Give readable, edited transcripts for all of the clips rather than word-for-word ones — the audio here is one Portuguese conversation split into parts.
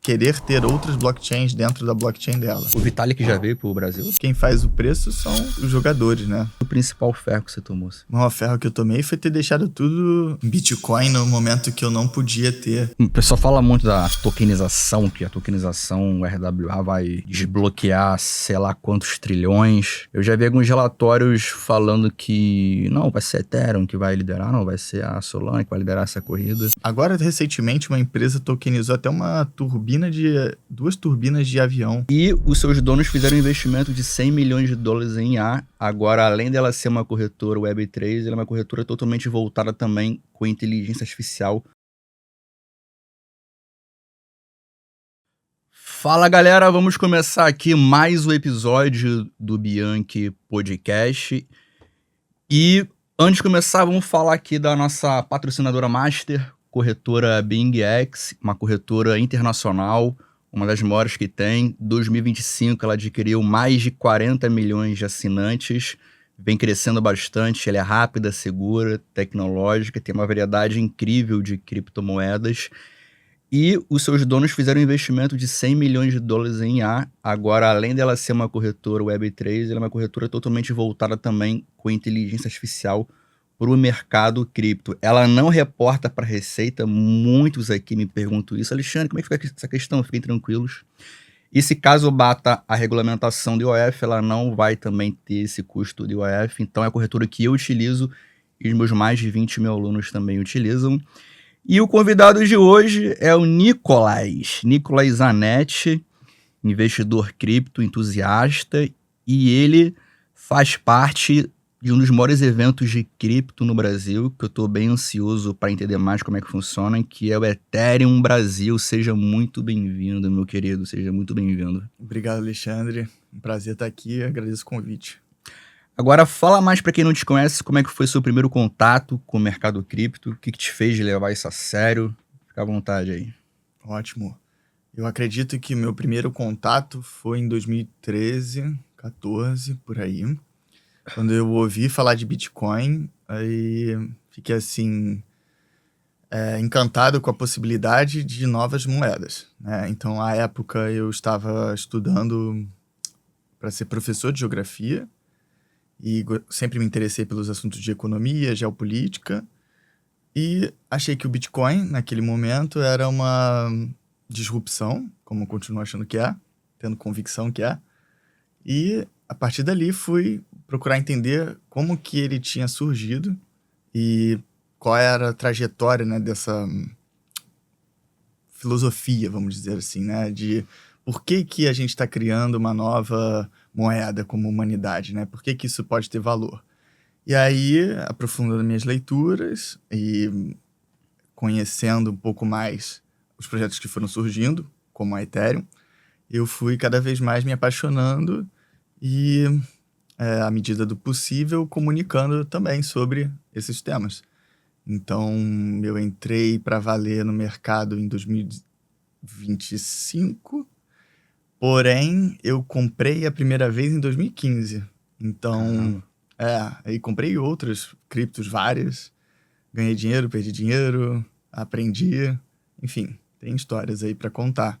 querer ter outras blockchains dentro da blockchain dela. O Vitalik já veio pro Brasil? Quem faz o preço são os jogadores, né? O principal ferro que você tomou? O maior ferro que eu tomei foi ter deixado tudo em Bitcoin no momento que eu não podia ter. O pessoal fala muito da tokenização, que a tokenização RWA vai desbloquear sei lá quantos trilhões. Eu já vi alguns relatórios falando que não, vai ser Ethereum que vai liderar, não, vai ser a Solana que vai liderar essa corrida. Agora, recentemente, uma empresa tokenizou até duas turbinas de avião. E os seus donos fizeram um investimento de $100 milhões em IA. Agora, além dela ser uma corretora Web3, ela é uma corretora totalmente voltada também com inteligência artificial. Fala, galera, vamos começar aqui mais um episódio do Bianchi Podcast. E antes de começar, vamos falar aqui da nossa patrocinadora master, corretora BingX, uma corretora internacional, uma das maiores que tem. Em 2025 ela adquiriu mais de 40 milhões de assinantes, vem crescendo bastante, ela é rápida, segura, tecnológica, tem uma variedade incrível de criptomoedas. E os seus donos fizeram um investimento de $100 milhões em IA. Agora, além dela ser uma corretora Web3, ela é uma corretora totalmente voltada também com inteligência artificial para o mercado cripto. Ela não reporta para a Receita. Muitos aqui me perguntam isso. Alexandre, como é que fica essa questão? Fiquem tranquilos. E se caso bata a regulamentação do IOF, ela não vai também ter esse custo do IOF. Então, é a corretora que eu utilizo e os meus mais de 20 mil alunos também utilizam. E o convidado de hoje é o Nicolas Zanetti, investidor cripto, entusiasta, e ele faz parte de um dos maiores eventos de cripto no Brasil, que eu estou bem ansioso para entender mais como é que funciona, que é o Ethereum Brasil. Seja muito bem-vindo, meu querido, seja muito bem-vindo. Obrigado, Alexandre. Um prazer estar aqui, agradeço o convite. Agora, fala mais para quem não te conhece, como é que foi seu primeiro contato com o mercado cripto, o que te fez levar isso a sério? Fica à vontade aí. Ótimo. Eu acredito que meu primeiro contato foi em 2013, 14, por aí, quando eu ouvi falar de Bitcoin, aí fiquei assim, encantado com a possibilidade de novas moedas, né? Então, à época, eu estava estudando para ser professor de geografia, e sempre me interessei pelos assuntos de economia, geopolítica, e achei que o Bitcoin, naquele momento, era uma disrupção, como eu continuo achando que é, tendo convicção que é, e a partir dali fui procurar entender como que ele tinha surgido e qual era a trajetória, né, dessa filosofia, vamos dizer assim, né, de por que a gente está criando uma nova moeda como humanidade, né? Por que isso pode ter valor? E aí, aprofundando minhas leituras e conhecendo um pouco mais os projetos que foram surgindo, como a Ethereum, eu fui cada vez mais me apaixonando e, à medida do possível, comunicando também sobre esses temas. Então, eu entrei para valer no mercado em 2025, porém, eu comprei a primeira vez em 2015. Então, aí comprei outras criptos várias, ganhei dinheiro, perdi dinheiro, aprendi, enfim, tem histórias aí para contar.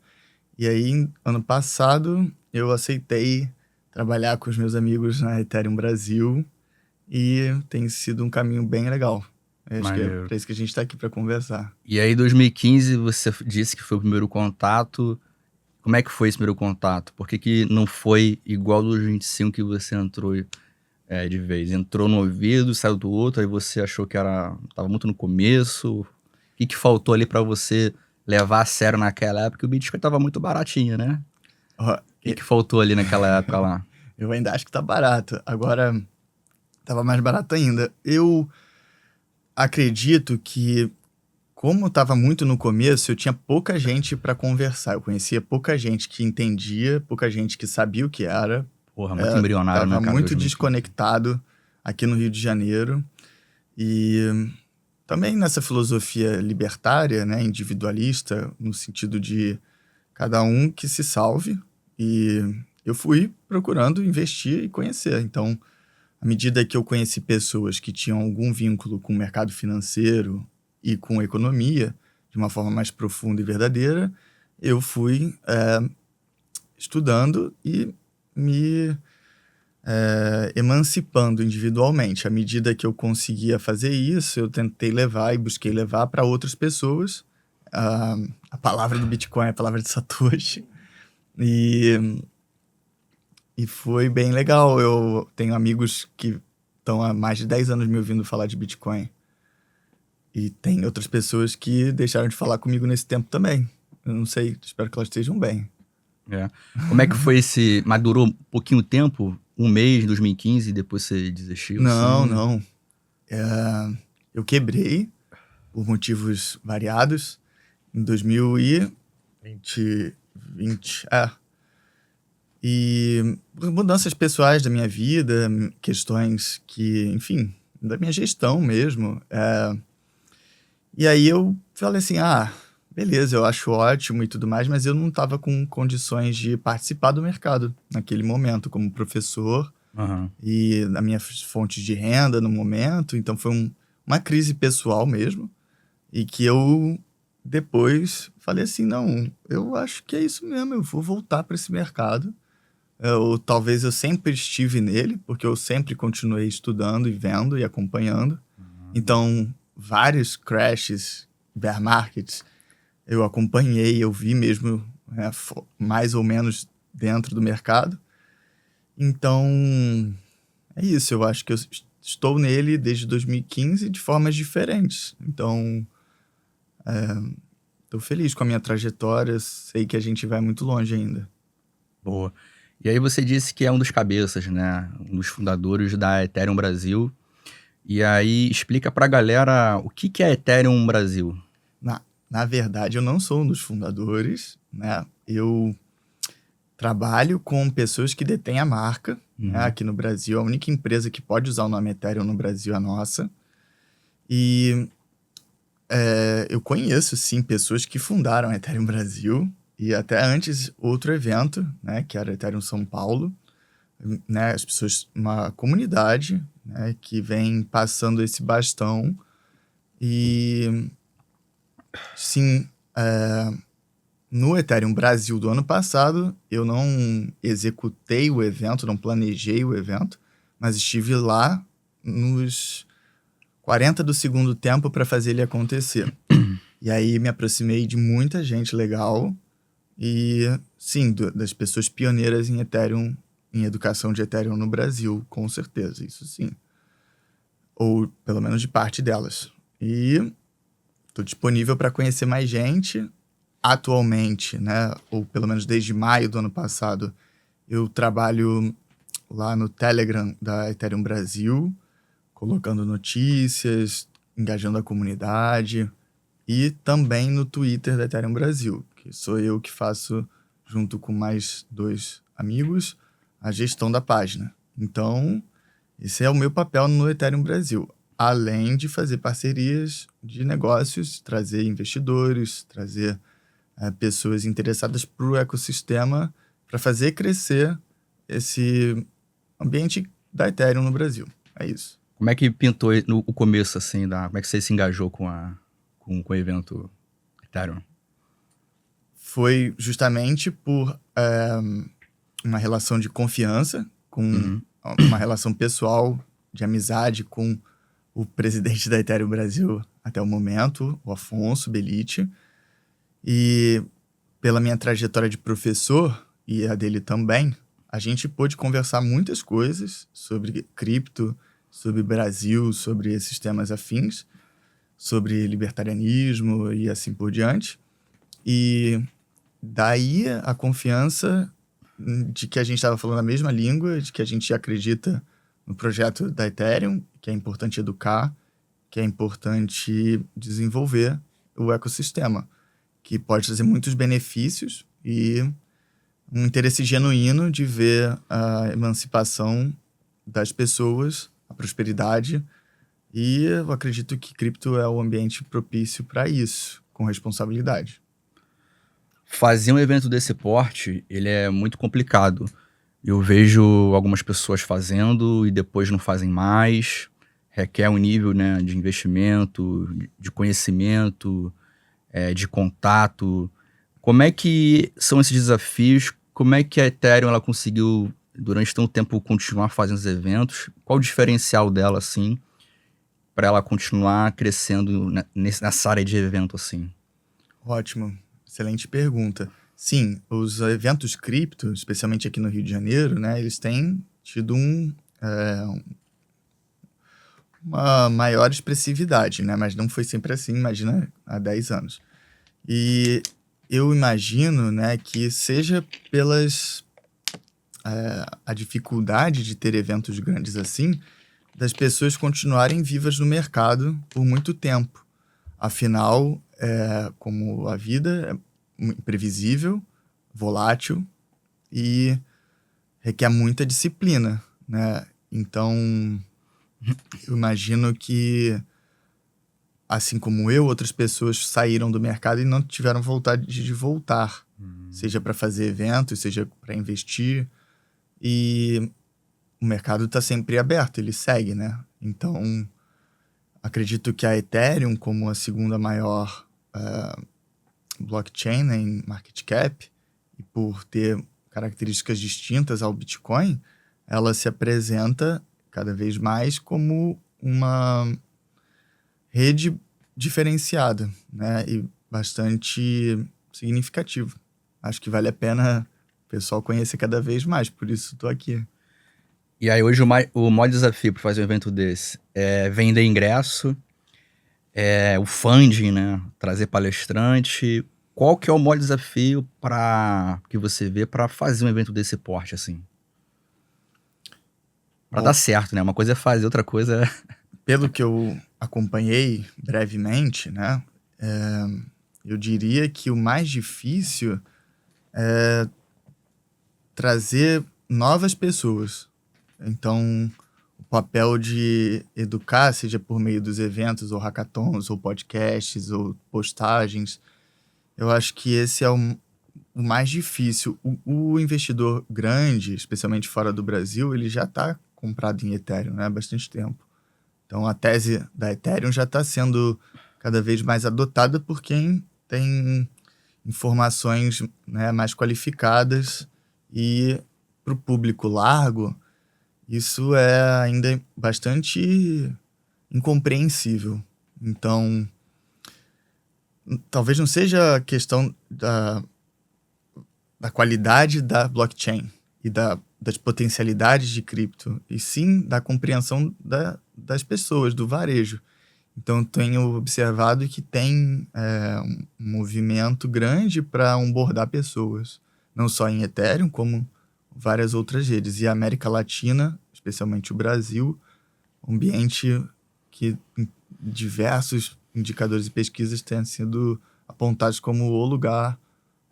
E aí, ano passado, eu aceitei trabalhar com os meus amigos na Ethereum Brasil e tem sido um caminho bem legal. Acho que é para isso que a gente está aqui para conversar. E aí, em 2015, você disse que foi o primeiro contato. Como é que foi esse primeiro contato? Por que não foi igual do 25 que você entrou de vez? Entrou no ouvido, saiu do outro, aí você achou que estava muito no começo? O que faltou ali para você levar a sério naquela época? O Bitcoin estava muito baratinho, né? O que faltou ali naquela época lá? Eu ainda acho que tá barato. Agora, estava mais barato ainda. Eu acredito que, como estava muito no começo, eu tinha pouca gente para conversar. Eu conhecia pouca gente que entendia, pouca gente que sabia o que era. Porra, muito embrionário, né, cara? Estava muito desconectado aqui no Rio de Janeiro. E também nessa filosofia libertária, né, individualista, no sentido de cada um que se salve. E eu fui procurando investir e conhecer. Então, à medida que eu conheci pessoas que tinham algum vínculo com o mercado financeiro e com a economia, de uma forma mais profunda e verdadeira, eu fui estudando e me emancipando individualmente. À medida que eu conseguia fazer isso, eu tentei levar e busquei levar para outras pessoas. Ah, a palavra do Bitcoin é a palavra de Satoshi. E, e foi bem legal. Eu tenho amigos que estão há mais de 10 anos me ouvindo falar de Bitcoin. E tem outras pessoas que deixaram de falar comigo nesse tempo também. Eu não sei, espero que elas estejam bem. É. Como é que foi esse... Mas durou pouquinho tempo? Um mês, 2015, e depois você desistiu, Não, assim? não. Eu quebrei por motivos variados em 2020. E por mudanças pessoais da minha vida, questões que, enfim, da minha gestão mesmo. E aí eu falei assim, beleza, eu acho ótimo e tudo mais, mas eu não estava com condições de participar do mercado naquele momento, como professor Aham. e a minha fonte de renda no momento. Então foi uma crise pessoal mesmo. E que eu depois falei assim, não, eu acho que é isso mesmo, eu vou voltar para esse mercado. Ou talvez eu sempre estive nele, porque eu sempre continuei estudando e vendo e acompanhando. Então, vários crashes, bear markets, eu acompanhei, eu vi mesmo, mais ou menos dentro do mercado. Então, é isso, eu acho que eu estou nele desde 2015 de formas diferentes. Então, estou feliz com a minha trajetória, sei que a gente vai muito longe ainda. Boa. E aí você disse que é um dos cabeças, né? Um dos fundadores da Ethereum Brasil. E aí explica pra galera o que é Ethereum Brasil. Na verdade, eu não sou um dos fundadores, né? Eu trabalho com pessoas que detêm a marca, né? Aqui no Brasil. A única empresa que pode usar o nome Ethereum no Brasil é a nossa. E eu conheço, sim, pessoas que fundaram a Ethereum Brasil. E até antes, outro evento, né? Que era Ethereum São Paulo. Né? As pessoas, uma comunidade, né? Que vem passando esse bastão. E, sim, no Ethereum Brasil do ano passado, eu não executei o evento, não planejei o evento, mas estive lá nos 40 do segundo tempo para fazer ele acontecer. E aí me aproximei de muita gente legal e, sim, das pessoas pioneiras em Ethereum, em educação de Ethereum no Brasil, com certeza, isso sim. Ou pelo menos de parte delas. E estou disponível para conhecer mais gente. Atualmente, né, ou pelo menos desde maio do ano passado, eu trabalho lá no Telegram da Ethereum Brasil, colocando notícias, engajando a comunidade, e também no Twitter da Ethereum Brasil, que sou eu que faço, junto com mais 2 amigos, a gestão da página. Então, esse é o meu papel no Ethereum Brasil, além de fazer parcerias de negócios, trazer investidores, trazer pessoas interessadas para o ecossistema para fazer crescer esse ambiente da Ethereum no Brasil. É isso. Como é que pintou no o começo, assim, como é que você se engajou com o evento Ethereum? Foi justamente por uma relação de confiança, com uma relação pessoal, de amizade com o presidente da Ethereum Brasil até o momento, o Afonso Bellitti. E pela minha trajetória de professor, e a dele também, a gente pôde conversar muitas coisas sobre cripto, sobre Brasil, sobre esses temas afins, sobre libertarianismo e assim por diante. E daí a confiança de que a gente estava falando a mesma língua, de que a gente acredita no projeto da Ethereum, que é importante educar, que é importante desenvolver o ecossistema, que pode trazer muitos benefícios e um interesse genuíno de ver a emancipação das pessoas, a prosperidade, e eu acredito que cripto é o ambiente propício para isso, com responsabilidade. Fazer um evento desse porte, ele é muito complicado. Eu vejo algumas pessoas fazendo e depois não fazem mais. Requer um nível, né, de investimento, de conhecimento, de contato Como é que são esses desafios? Como é que a Ethereum ela conseguiu, durante tanto tempo, continuar fazendo os eventos? Qual o diferencial dela, assim, para ela continuar crescendo nessa área de evento, assim? Ótimo, excelente pergunta. Sim, os eventos cripto, especialmente aqui no Rio de Janeiro, né, eles têm tido uma maior expressividade, né, mas não foi sempre assim, imagina, há 10 anos. E eu imagino, né, que seja a dificuldade de ter eventos grandes assim, das pessoas continuarem vivas no mercado por muito tempo. Afinal, como a vida é imprevisível, volátil e requer muita disciplina, né? Então, eu imagino que, assim como eu, outras pessoas saíram do mercado e não tiveram vontade de voltar, seja para fazer eventos, seja para investir. E o mercado está sempre aberto, ele segue, né? Então, acredito que a Ethereum, como a segunda maior blockchain, né, em market cap, e por ter características distintas ao Bitcoin, ela se apresenta cada vez mais como uma rede diferenciada, né, e bastante significativa. Acho que vale a pena o pessoal conhecer cada vez mais, por isso estou aqui. E aí hoje o maior desafio para fazer um evento desse é vender ingresso, o funding, né? Trazer palestrante. Qual que é o maior desafio que você vê para fazer um evento desse porte, assim? Para dar Bom, certo, né? Uma coisa é fazer, outra coisa é... pelo que eu acompanhei brevemente, né, eu diria que o mais difícil é trazer novas pessoas. Então, o papel de educar, seja por meio dos eventos, ou hackathons, ou podcasts, ou postagens, eu acho que esse é o mais difícil. O investidor grande, especialmente fora do Brasil, ele já está comprado em Ethereum, né, há bastante tempo. Então, a tese da Ethereum já está sendo cada vez mais adotada por quem tem informações, né, mais qualificadas, e para o público largo, isso é ainda bastante incompreensível. Então, talvez não seja a questão da qualidade da blockchain e das potencialidades de cripto, e sim da compreensão das pessoas, do varejo. Então, tenho observado que tem um movimento grande para onboardar pessoas, não só em Ethereum, como várias outras redes. E a América Latina, especialmente o Brasil, um ambiente que diversos indicadores e pesquisas têm sido apontados como o lugar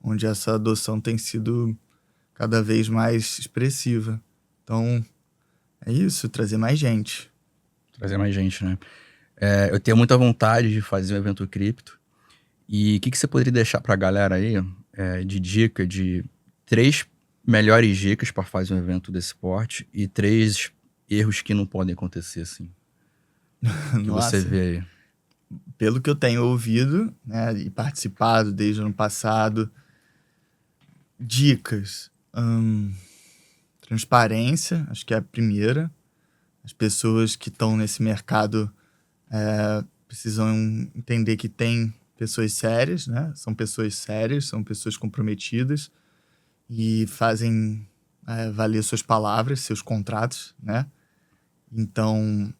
onde essa adoção tem sido cada vez mais expressiva. Então, é isso, trazer mais gente. Trazer mais gente, né? Eu tenho muita vontade de fazer um evento cripto. E o que você poderia deixar pra galera aí de dica, de 3 melhores dicas para fazer um evento desse porte e 3 erros que não podem acontecer, assim, que você Nossa, vê aí? pelo que eu tenho ouvido, né, e participado desde o ano passado, dicas. Transparência, acho que é a primeira. As pessoas que estão nesse mercado precisam entender que tem pessoas sérias, né? São pessoas sérias, são pessoas comprometidas e fazem valer suas palavras, seus contratos, né? Então,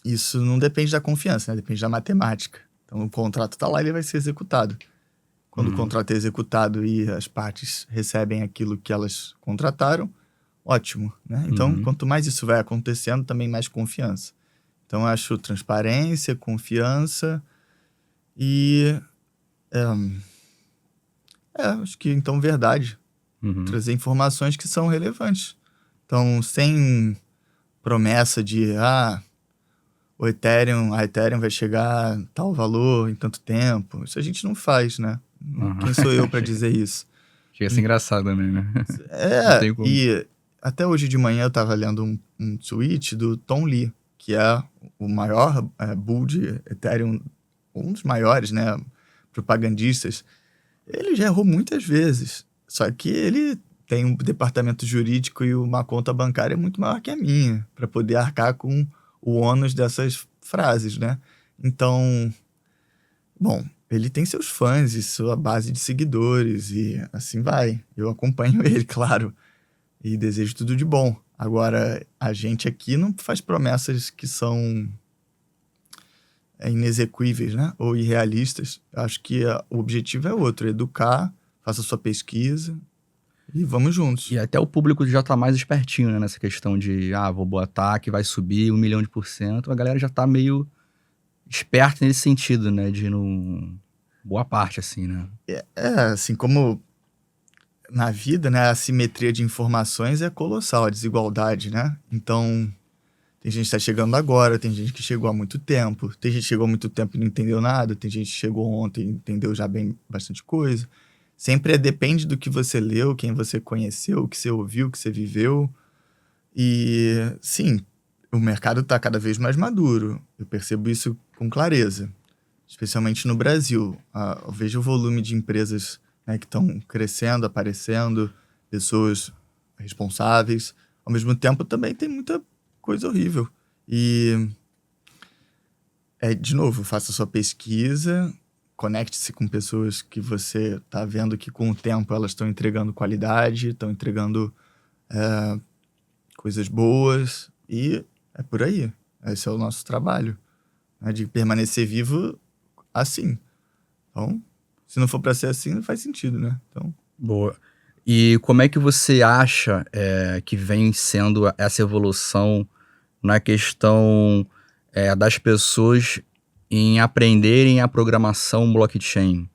isso não depende da confiança, né? Depende da matemática. Então, o contrato está lá e ele vai ser executado. Quando o contrato é executado e as partes recebem aquilo que elas contrataram, ótimo, né? Então, quanto mais isso vai acontecendo, também mais confiança. Então, eu acho transparência, confiança e... acho que, então, verdade. Trazer informações que são relevantes. Então, sem promessa de, a Ethereum vai chegar a tal valor em tanto tempo. Isso a gente não faz, né? Quem sou eu para dizer isso? Chega a ser engraçado também, né? Não É, tem como. e até hoje de manhã eu estava lendo um tweet do Tom Lee, que é o maior bull de Ethereum, um dos maiores, né, propagandistas. Ele já errou muitas vezes, só que ele tem um departamento jurídico e uma conta bancária muito maior que a minha, para poder arcar com o ônus dessas frases, né. Então, bom, ele tem seus fãs e sua base de seguidores e assim vai. Eu acompanho ele, claro, e desejo tudo de bom. Agora, a gente aqui não faz promessas que são inexequíveis, né, ou irrealistas. Eu acho que o objetivo é outro: educar, faça sua pesquisa e vamos juntos. E até o público já tá mais espertinho, né, nessa questão de, vou botar que vai subir 1 milhão de %. A galera já tá meio esperta nesse sentido, né, de não... Boa parte, assim, né? Assim como na vida, né, a assimetria de informações é colossal, a desigualdade, né. Então, tem gente que tá chegando agora, tem gente que chegou há muito tempo, tem gente que chegou há muito tempo e não entendeu nada, tem gente que chegou ontem e entendeu já bem bastante coisa. Sempre depende do que você leu, quem você conheceu, o que você ouviu, o que você viveu. E, sim, o mercado está cada vez mais maduro. Eu percebo isso com clareza, especialmente no Brasil. Eu vejo o volume de empresas, né, que estão crescendo, aparecendo, pessoas responsáveis. Ao mesmo tempo, também tem muita coisa horrível. E, de novo, faça sua pesquisa, conecte-se com pessoas que você está vendo que com o tempo elas estão entregando qualidade, estão entregando coisas boas, e é por aí. Esse é o nosso trabalho, né, de permanecer vivo assim. Então, se não for para ser assim, não faz sentido, né? Então, Boa. E como é que você acha que vem sendo essa evolução na questão das pessoas em aprenderem a programação blockchain?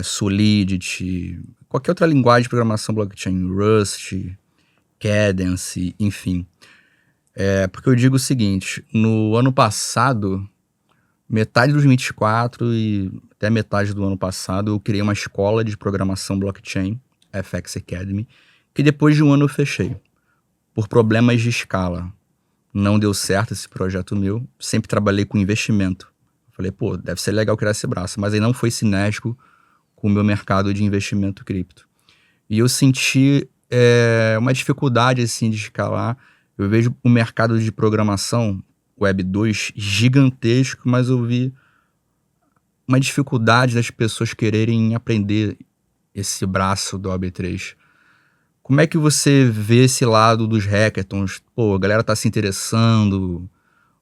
Solidity, qualquer outra linguagem de programação blockchain, Rust, Cadence, enfim. Porque eu digo o seguinte, no ano passado, metade de 2024 e até metade do ano passado, eu criei uma escola de programação blockchain, FX Academy, que depois de um ano eu fechei, por problemas de escala. Não deu certo esse projeto meu, sempre trabalhei com investimento. Falei, deve ser legal criar esse braço, mas aí não foi sinérgico com o meu mercado de investimento cripto. E eu senti uma dificuldade assim de escalar. Eu vejo o mercado de programação Web 2 gigantesco, mas eu vi uma dificuldade das pessoas quererem aprender esse braço do Web3. Como é que você vê esse lado dos hackathons? A galera tá se interessando,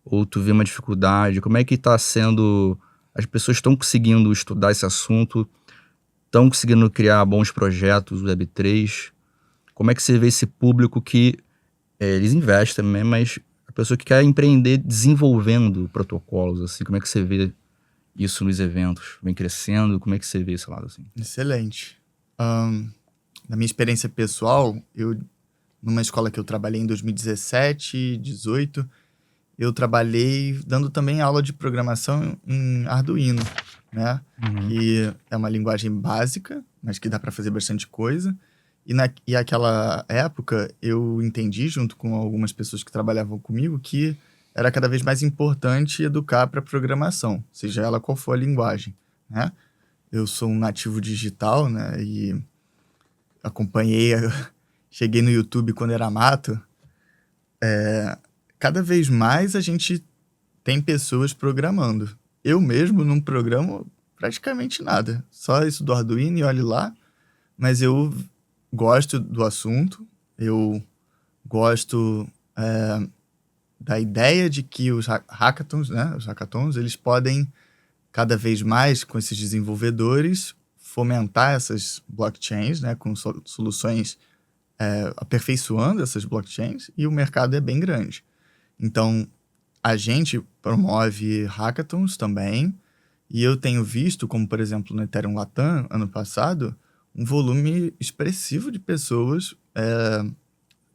ou tu vê uma dificuldade? Como é que tá sendo... As pessoas estão conseguindo estudar esse assunto, estão conseguindo criar bons projetos Web3? Como é que você vê esse público que eles investem também, mas a pessoa que quer empreender desenvolvendo protocolos, assim, como é que você vê isso nos eventos? Vem crescendo? Como é que você vê esse lado, assim? excelente. Na minha experiência pessoal, numa escola que eu trabalhei em 2017, 2018, eu trabalhei dando também aula de programação em Arduino, né? Que é uma linguagem básica, mas que dá para fazer bastante coisa. E naquela época, eu entendi, junto com algumas pessoas que trabalhavam comigo, que era cada vez mais importante educar para programação, seja ela qual for a linguagem, né? Eu sou um nativo digital, né? E acompanhei, cheguei no YouTube quando era mato. Cada vez mais a gente tem pessoas programando. Eu mesmo não programo praticamente nada, só isso do Arduino e olhe lá, mas eu gosto do assunto, eu gosto da ideia de que os hackathons, né, eles podem cada vez mais, com esses desenvolvedores, fomentar essas blockchains, né, com soluções, aperfeiçoando essas blockchains, e o mercado é bem grande. Então, a gente promove hackathons também, e eu tenho visto, como por exemplo no Ethereum Latam, ano passado, um volume expressivo de pessoas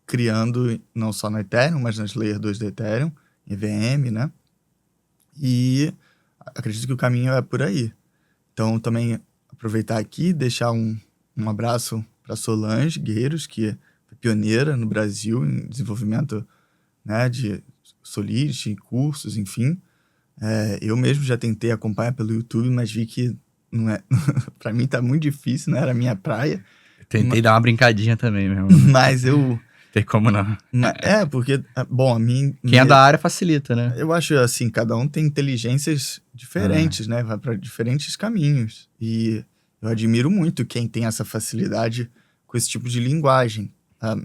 criando, não só no Ethereum, mas nas Layer 2 do Ethereum, EVM, né? E acredito que o caminho é por aí. Então, também aproveitar aqui e deixar um abraço para Solange Guerreiros, que é pioneira no Brasil em desenvolvimento, né, de Solidity, cursos, enfim. Eu mesmo já tentei acompanhar pelo YouTube, mas vi que não é, para mim tá muito difícil, não era a minha praia. Tentei dar uma brincadinha também, meu irmão. Mas eu... Tem como não. Porque, bom, a mim... Quem é da área facilita, né? Eu acho assim, cada um tem inteligências diferentes, né? Vai para diferentes caminhos. E eu admiro muito quem tem essa facilidade com esse tipo de linguagem.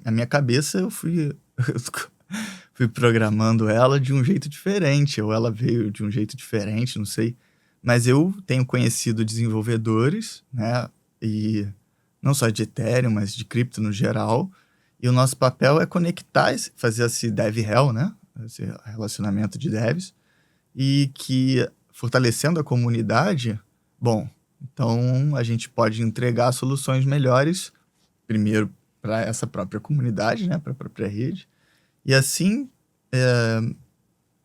A minha cabeça, eu fui programando ela de um jeito diferente, ou ela veio de um jeito diferente, não sei. Mas eu tenho conhecido desenvolvedores, né? E não só de Ethereum, mas de cripto no geral. E o nosso papel é conectar, fazer esse dev hell, né? Esse relacionamento de devs. E que, fortalecendo a comunidade, bom, então a gente pode entregar soluções melhores, primeiro para essa própria comunidade, né? Para a própria rede. E assim,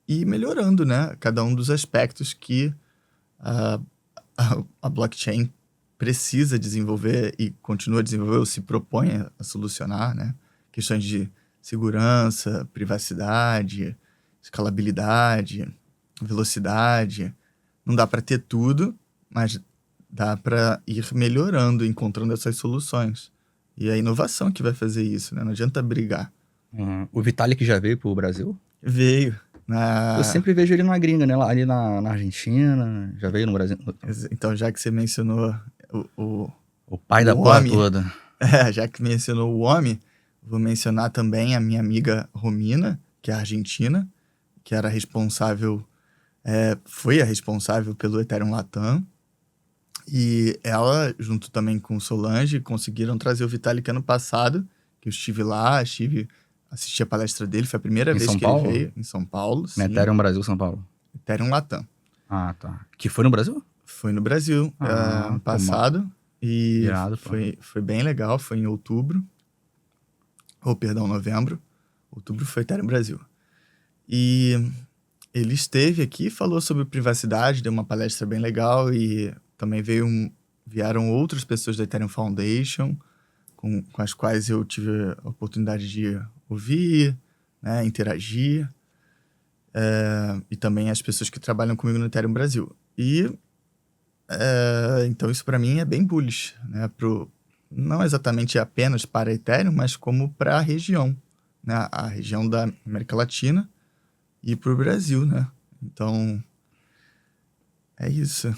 ir melhorando, né? Cada um dos aspectos que a blockchain precisa desenvolver e continua a desenvolver ou se propõe a solucionar, né? Questões de segurança, privacidade, escalabilidade, velocidade. Não dá para ter tudo, mas dá para ir melhorando, encontrando essas soluções. E é a inovação que vai fazer isso, né? Não adianta brigar. O Vitalik já veio pro Brasil? Veio. Eu sempre vejo ele na gringa, né? Ali na Argentina, já veio no Brasil. Então, já que você mencionou o pai da porra toda. Já que mencionou o homem, vou mencionar também a minha amiga Romina, que é argentina, que era responsável, foi a responsável pelo Ethereum Latam. E ela, junto também com Solange, conseguiram trazer o Vitalik ano passado, que eu estive lá, assisti a palestra dele, foi a primeira vez que ele veio em São Paulo. Sim. Ethereum Brasil, São Paulo? Ethereum Latam. Ah, tá. Que foi no Brasil? Foi no Brasil, ano passado. E irado, foi bem legal, foi em outubro. Novembro. Outubro foi Ethereum Brasil. E ele esteve aqui, falou sobre privacidade, deu uma palestra bem legal e também vieram outras pessoas da Ethereum Foundation, com as quais eu tive a oportunidade de ouvir, né, interagir, e também as pessoas que trabalham comigo no Ethereum Brasil. E então isso para mim é bem bullish, né, não exatamente apenas para a Ethereum, mas como para a região, né, a região da América Latina e para o Brasil, né? Então, é isso.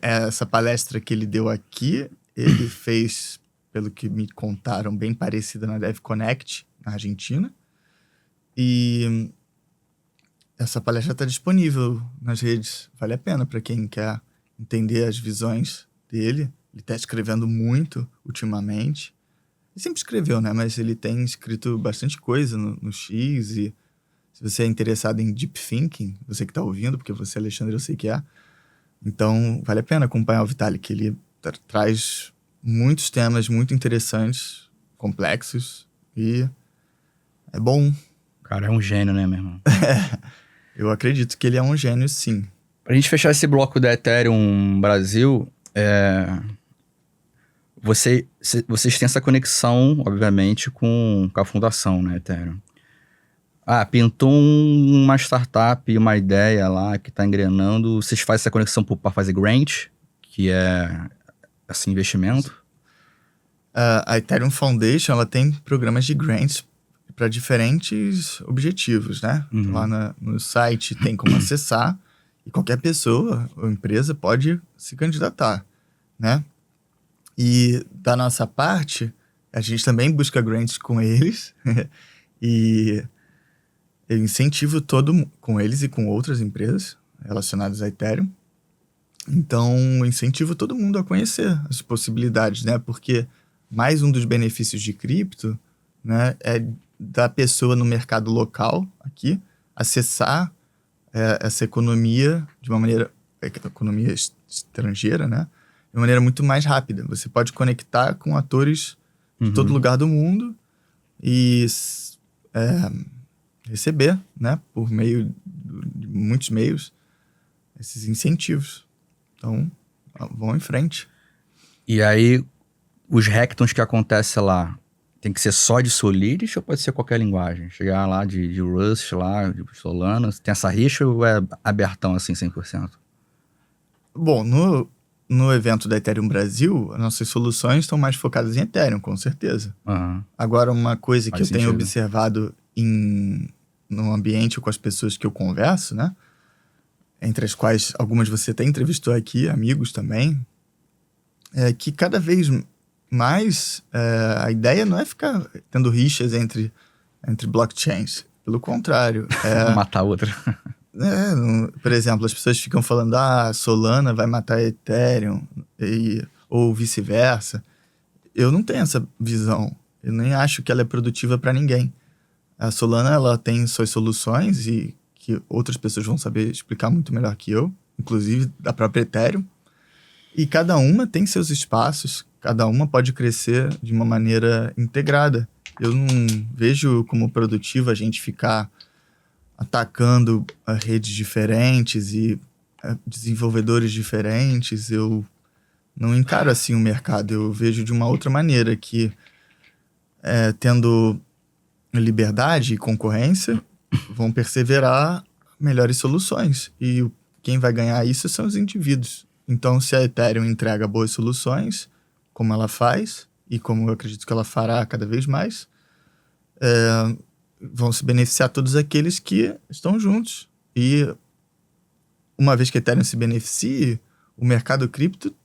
Essa palestra que ele deu aqui, ele fez, pelo que me contaram, bem parecida na DevConnect, na Argentina. E essa palestra está disponível nas redes. Vale a pena para quem quer entender as visões dele. Ele está escrevendo muito ultimamente. Ele sempre escreveu, né? Mas ele tem escrito bastante coisa no X. E se você é interessado em Deep Thinking, você que está ouvindo, porque você, Alexandre, eu sei que é. Então, vale a pena acompanhar o Vitalik. Ele traz muitos temas muito interessantes, complexos. E é bom. O cara é um gênio, né, meu irmão? Eu acredito que ele é um gênio, sim. Pra gente fechar esse bloco da Ethereum Brasil, vocês têm essa conexão, obviamente, com a fundação, né, Ethereum. Pintou uma startup, uma ideia lá que tá engrenando. Vocês fazem essa conexão para fazer grant, que é assim, investimento? A Ethereum Foundation, ela tem programas de grants para diferentes objetivos, né? Uhum. Lá no site tem como acessar e qualquer pessoa ou empresa pode se candidatar, né? E da nossa parte, a gente também busca grants com eles e eu incentivo com eles e com outras empresas relacionadas a Ethereum. Então, eu incentivo todo mundo a conhecer as possibilidades, né? Porque mais um dos benefícios de cripto, né, é da pessoa no mercado local aqui acessar essa economia de uma maneira, economia estrangeira, né? De uma maneira muito mais rápida. Você pode conectar com atores de todo lugar do mundo e receber, né, por meio de muitos meios, esses incentivos. Então, vão em frente. E aí, os hackathons que acontecem lá, tem que ser só de Solidity ou pode ser qualquer linguagem? Chegar lá de Rust, lá, de Solana, tem essa rixa ou é abertão assim 100%? Bom, no evento da Ethereum Brasil, as nossas soluções estão mais focadas em Ethereum, com certeza. Aham. Agora, uma coisa que Faz eu tenho sentido. observado no ambiente com as pessoas que eu converso, né? Entre as quais algumas você até entrevistou aqui, amigos também, é que cada vez mais a ideia não é ficar tendo rixas entre blockchains. Pelo contrário. Matar outra. Por exemplo, as pessoas ficam falando, Solana vai matar a Ethereum, ou vice-versa. Eu não tenho essa visão. Eu nem acho que ela é produtiva para ninguém. A Solana, ela tem suas soluções e que outras pessoas vão saber explicar muito melhor que eu, inclusive da própria Ethereum. E cada uma tem seus espaços, cada uma pode crescer de uma maneira integrada. Eu não vejo como produtivo a gente ficar atacando redes diferentes e desenvolvedores diferentes. Eu não encaro assim o mercado. Eu vejo de uma outra maneira, que tendo liberdade e concorrência, vão perseverar melhores soluções. E quem vai ganhar isso são os indivíduos. Então, se a Ethereum entrega boas soluções, como ela faz, e como eu acredito que ela fará cada vez mais, vão se beneficiar todos aqueles que estão juntos. E uma vez que a Ethereum se beneficie, o mercado cripto,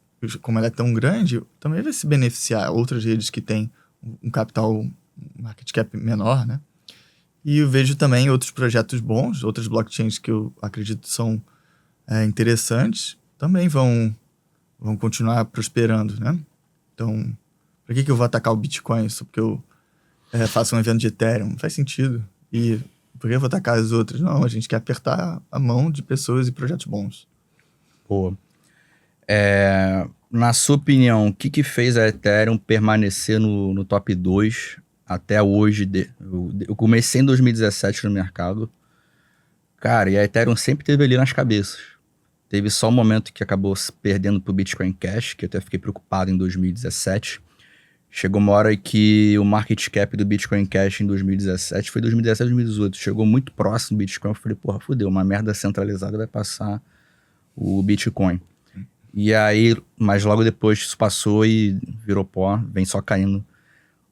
como ela é tão grande, também vai se beneficiar. Outras redes que têm um capital, um market cap menor, né? E eu vejo também outros projetos bons, outras blockchains que eu acredito são interessantes, também vão continuar prosperando, né? Então, por que eu vou atacar o Bitcoin só porque eu faço um evento de Ethereum? Não faz sentido. E por que eu vou atacar as outras? Não, a gente quer apertar a mão de pessoas e projetos bons. Pô. Na sua opinião, o que fez a Ethereum permanecer no top 2 até hoje? Eu comecei em 2017 no mercado. Cara, e a Ethereum sempre esteve ali nas cabeças. Teve só um momento que acabou se perdendo pro Bitcoin Cash, que eu até fiquei preocupado em 2017. Chegou uma hora que o market cap do Bitcoin Cash em 2017, foi 2017, 2018, chegou muito próximo do Bitcoin. Eu falei, porra, fudeu, uma merda centralizada vai passar o Bitcoin. E aí, mas logo depois isso passou e virou pó, vem só caindo. O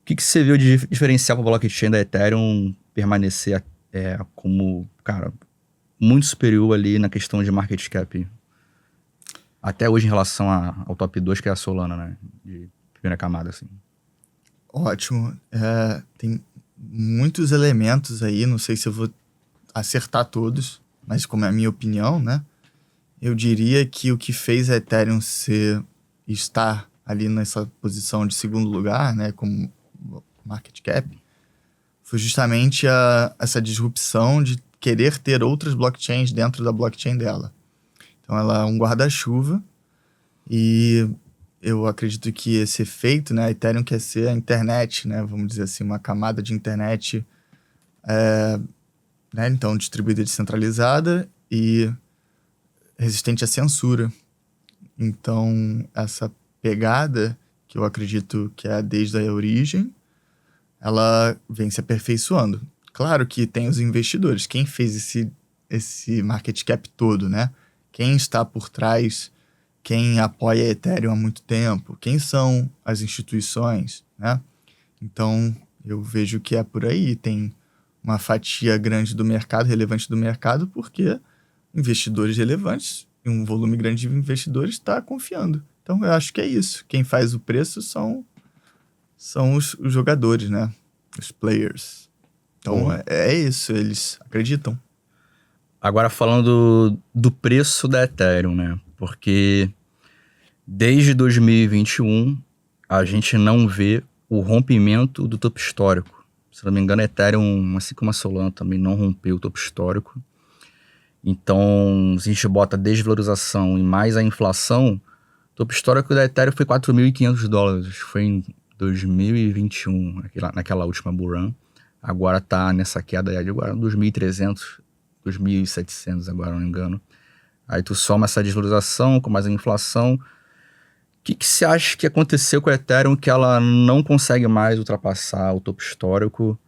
que você viu de diferencial para a blockchain da Ethereum permanecer como, cara, muito superior ali na questão de market cap? Até hoje em relação ao top 2, que é a Solana, né? De primeira camada, assim. Ótimo. Tem muitos elementos aí, não sei se eu vou acertar todos, mas como é a minha opinião, né? Eu diria que o que fez a Ethereum estar ali nessa posição de segundo lugar, né, como market cap, foi justamente essa disrupção de querer ter outras blockchains dentro da blockchain dela. Então ela é um guarda-chuva e eu acredito que esse efeito, né, a Ethereum quer ser a internet, né, vamos dizer assim, uma camada de internet, né, então distribuída e descentralizada e resistente à censura. Então, essa pegada, que eu acredito que é desde a origem, ela vem se aperfeiçoando. Claro que tem os investidores. Quem fez esse market cap todo, né? Quem está por trás, quem apoia a Ethereum há muito tempo, quem são as instituições, né? Então, eu vejo que é por aí. Tem uma fatia grande do mercado, relevante do mercado, porque investidores relevantes, e um volume grande de investidores está confiando. Então, eu acho que é isso. Quem faz o preço são os jogadores, né? Os players. Então, é isso. Eles acreditam. Agora, falando do preço da Ethereum, né? Porque desde 2021, a gente não vê o rompimento do topo histórico. Se não me engano, a Ethereum, assim como a Solana, também não rompeu o topo histórico. Então, se a gente bota a desvalorização e mais a inflação, o topo histórico da Ethereum foi $4.500. Foi em 2021, naquela última bull run. Agora tá nessa queda aí de agora, 2.300, 2.700 agora, não me engano. Aí tu soma essa desvalorização com mais a inflação. O que você acha que aconteceu com a Ethereum que ela não consegue mais ultrapassar o topo histórico?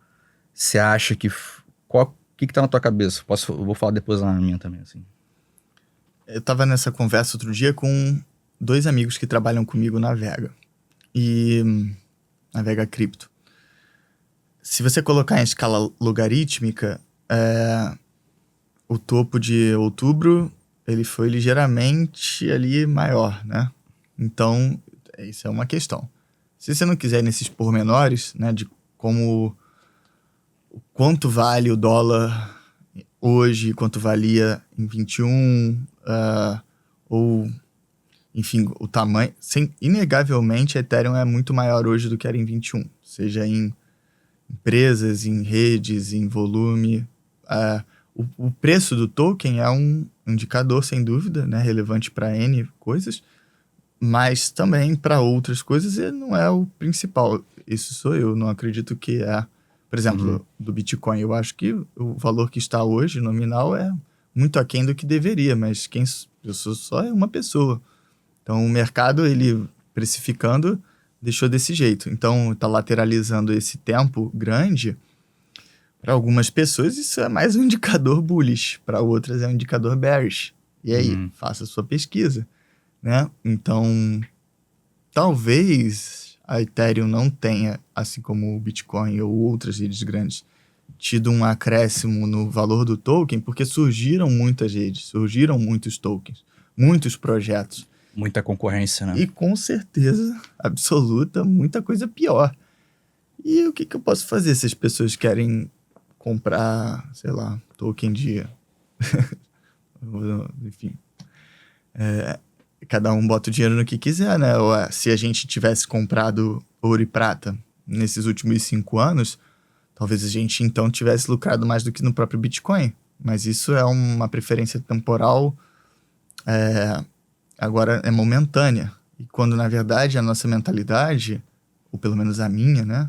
Você acha que... O que tá na tua cabeça? Eu vou falar depois na minha também, assim. Eu tava nessa conversa outro dia com 2 amigos que trabalham comigo na Vega. Na Vega Cripto. Se você colocar em escala logarítmica, o topo de outubro, ele foi ligeiramente ali maior, né? Então, isso é uma questão. Se você não quiser ir nesses pormenores, né, de quanto vale o dólar hoje, quanto valia em 21, ou, enfim, o tamanho... Inegavelmente, a Ethereum é muito maior hoje do que era em 21, seja em empresas, em redes, em volume. O preço do token é um indicador, sem dúvida, né, relevante para N coisas, mas também para outras coisas ele não é o principal. Isso sou eu, não acredito que é. Por exemplo, do Bitcoin, eu acho que o valor que está hoje, nominal, é muito aquém do que deveria, mas eu sou só uma pessoa. Então, o mercado, ele precificando, deixou desse jeito. Então, está lateralizando esse tempo grande. Para algumas pessoas, isso é mais um indicador bullish. Para outras, é um indicador bearish. E aí, faça a sua pesquisa, né? Então, talvez a Ethereum não tenha, assim como o Bitcoin ou outras redes grandes, tido um acréscimo no valor do token, porque surgiram muitas redes, surgiram muitos tokens, muitos projetos. Muita concorrência, né? E com certeza absoluta, muita coisa pior. E o que eu posso fazer se as pessoas querem comprar, sei lá, token de... Enfim. Cada um bota o dinheiro no que quiser, né? Ou, se a gente tivesse comprado ouro e prata nesses últimos 5 anos, talvez a gente então tivesse lucrado mais do que no próprio Bitcoin. Mas isso é uma preferência temporal, agora é momentânea. E quando, na verdade, a nossa mentalidade, ou pelo menos a minha, né?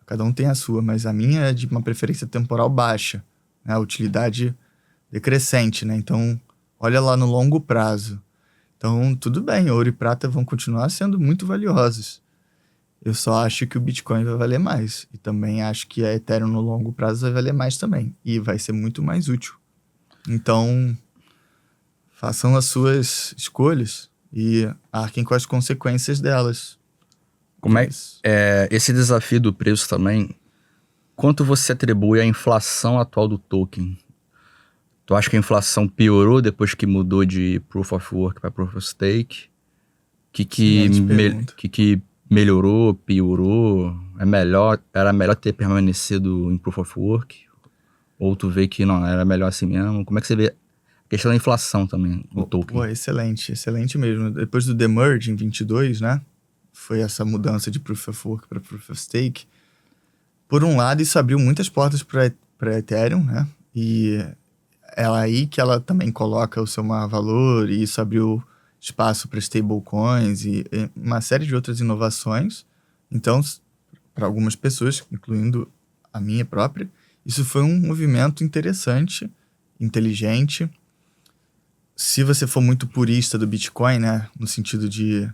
Cada um tem a sua, mas a minha é de uma preferência temporal baixa, né? A utilidade decrescente, né? Então, olha lá no longo prazo. Então, tudo bem, ouro e prata vão continuar sendo muito valiosos. Eu só acho que o Bitcoin vai valer mais. E também acho que a Ethereum no longo prazo vai valer mais também. E vai ser muito mais útil. Então, façam as suas escolhas e arquem com as consequências delas. Como é esse desafio do preço também? Quanto você atribui à inflação atual do token? Tu acha que a inflação piorou depois que mudou de Proof of Work para Proof of Stake? Que melhorou, piorou? Era melhor ter permanecido em Proof of Work? Ou tu vê que não, era melhor assim mesmo? Como é que você vê a questão da inflação também no token? Excelente mesmo. Depois do Demerge em 22, né? Foi essa mudança de Proof of Work para Proof of Stake. Por um lado, isso abriu muitas portas para Ethereum, né? E é aí que ela também coloca o seu maior valor, e isso abriu espaço para stablecoins e uma série de outras inovações. Então, para algumas pessoas, incluindo a minha própria, isso foi um movimento interessante, inteligente. Se você for muito purista do Bitcoin, né, no sentido de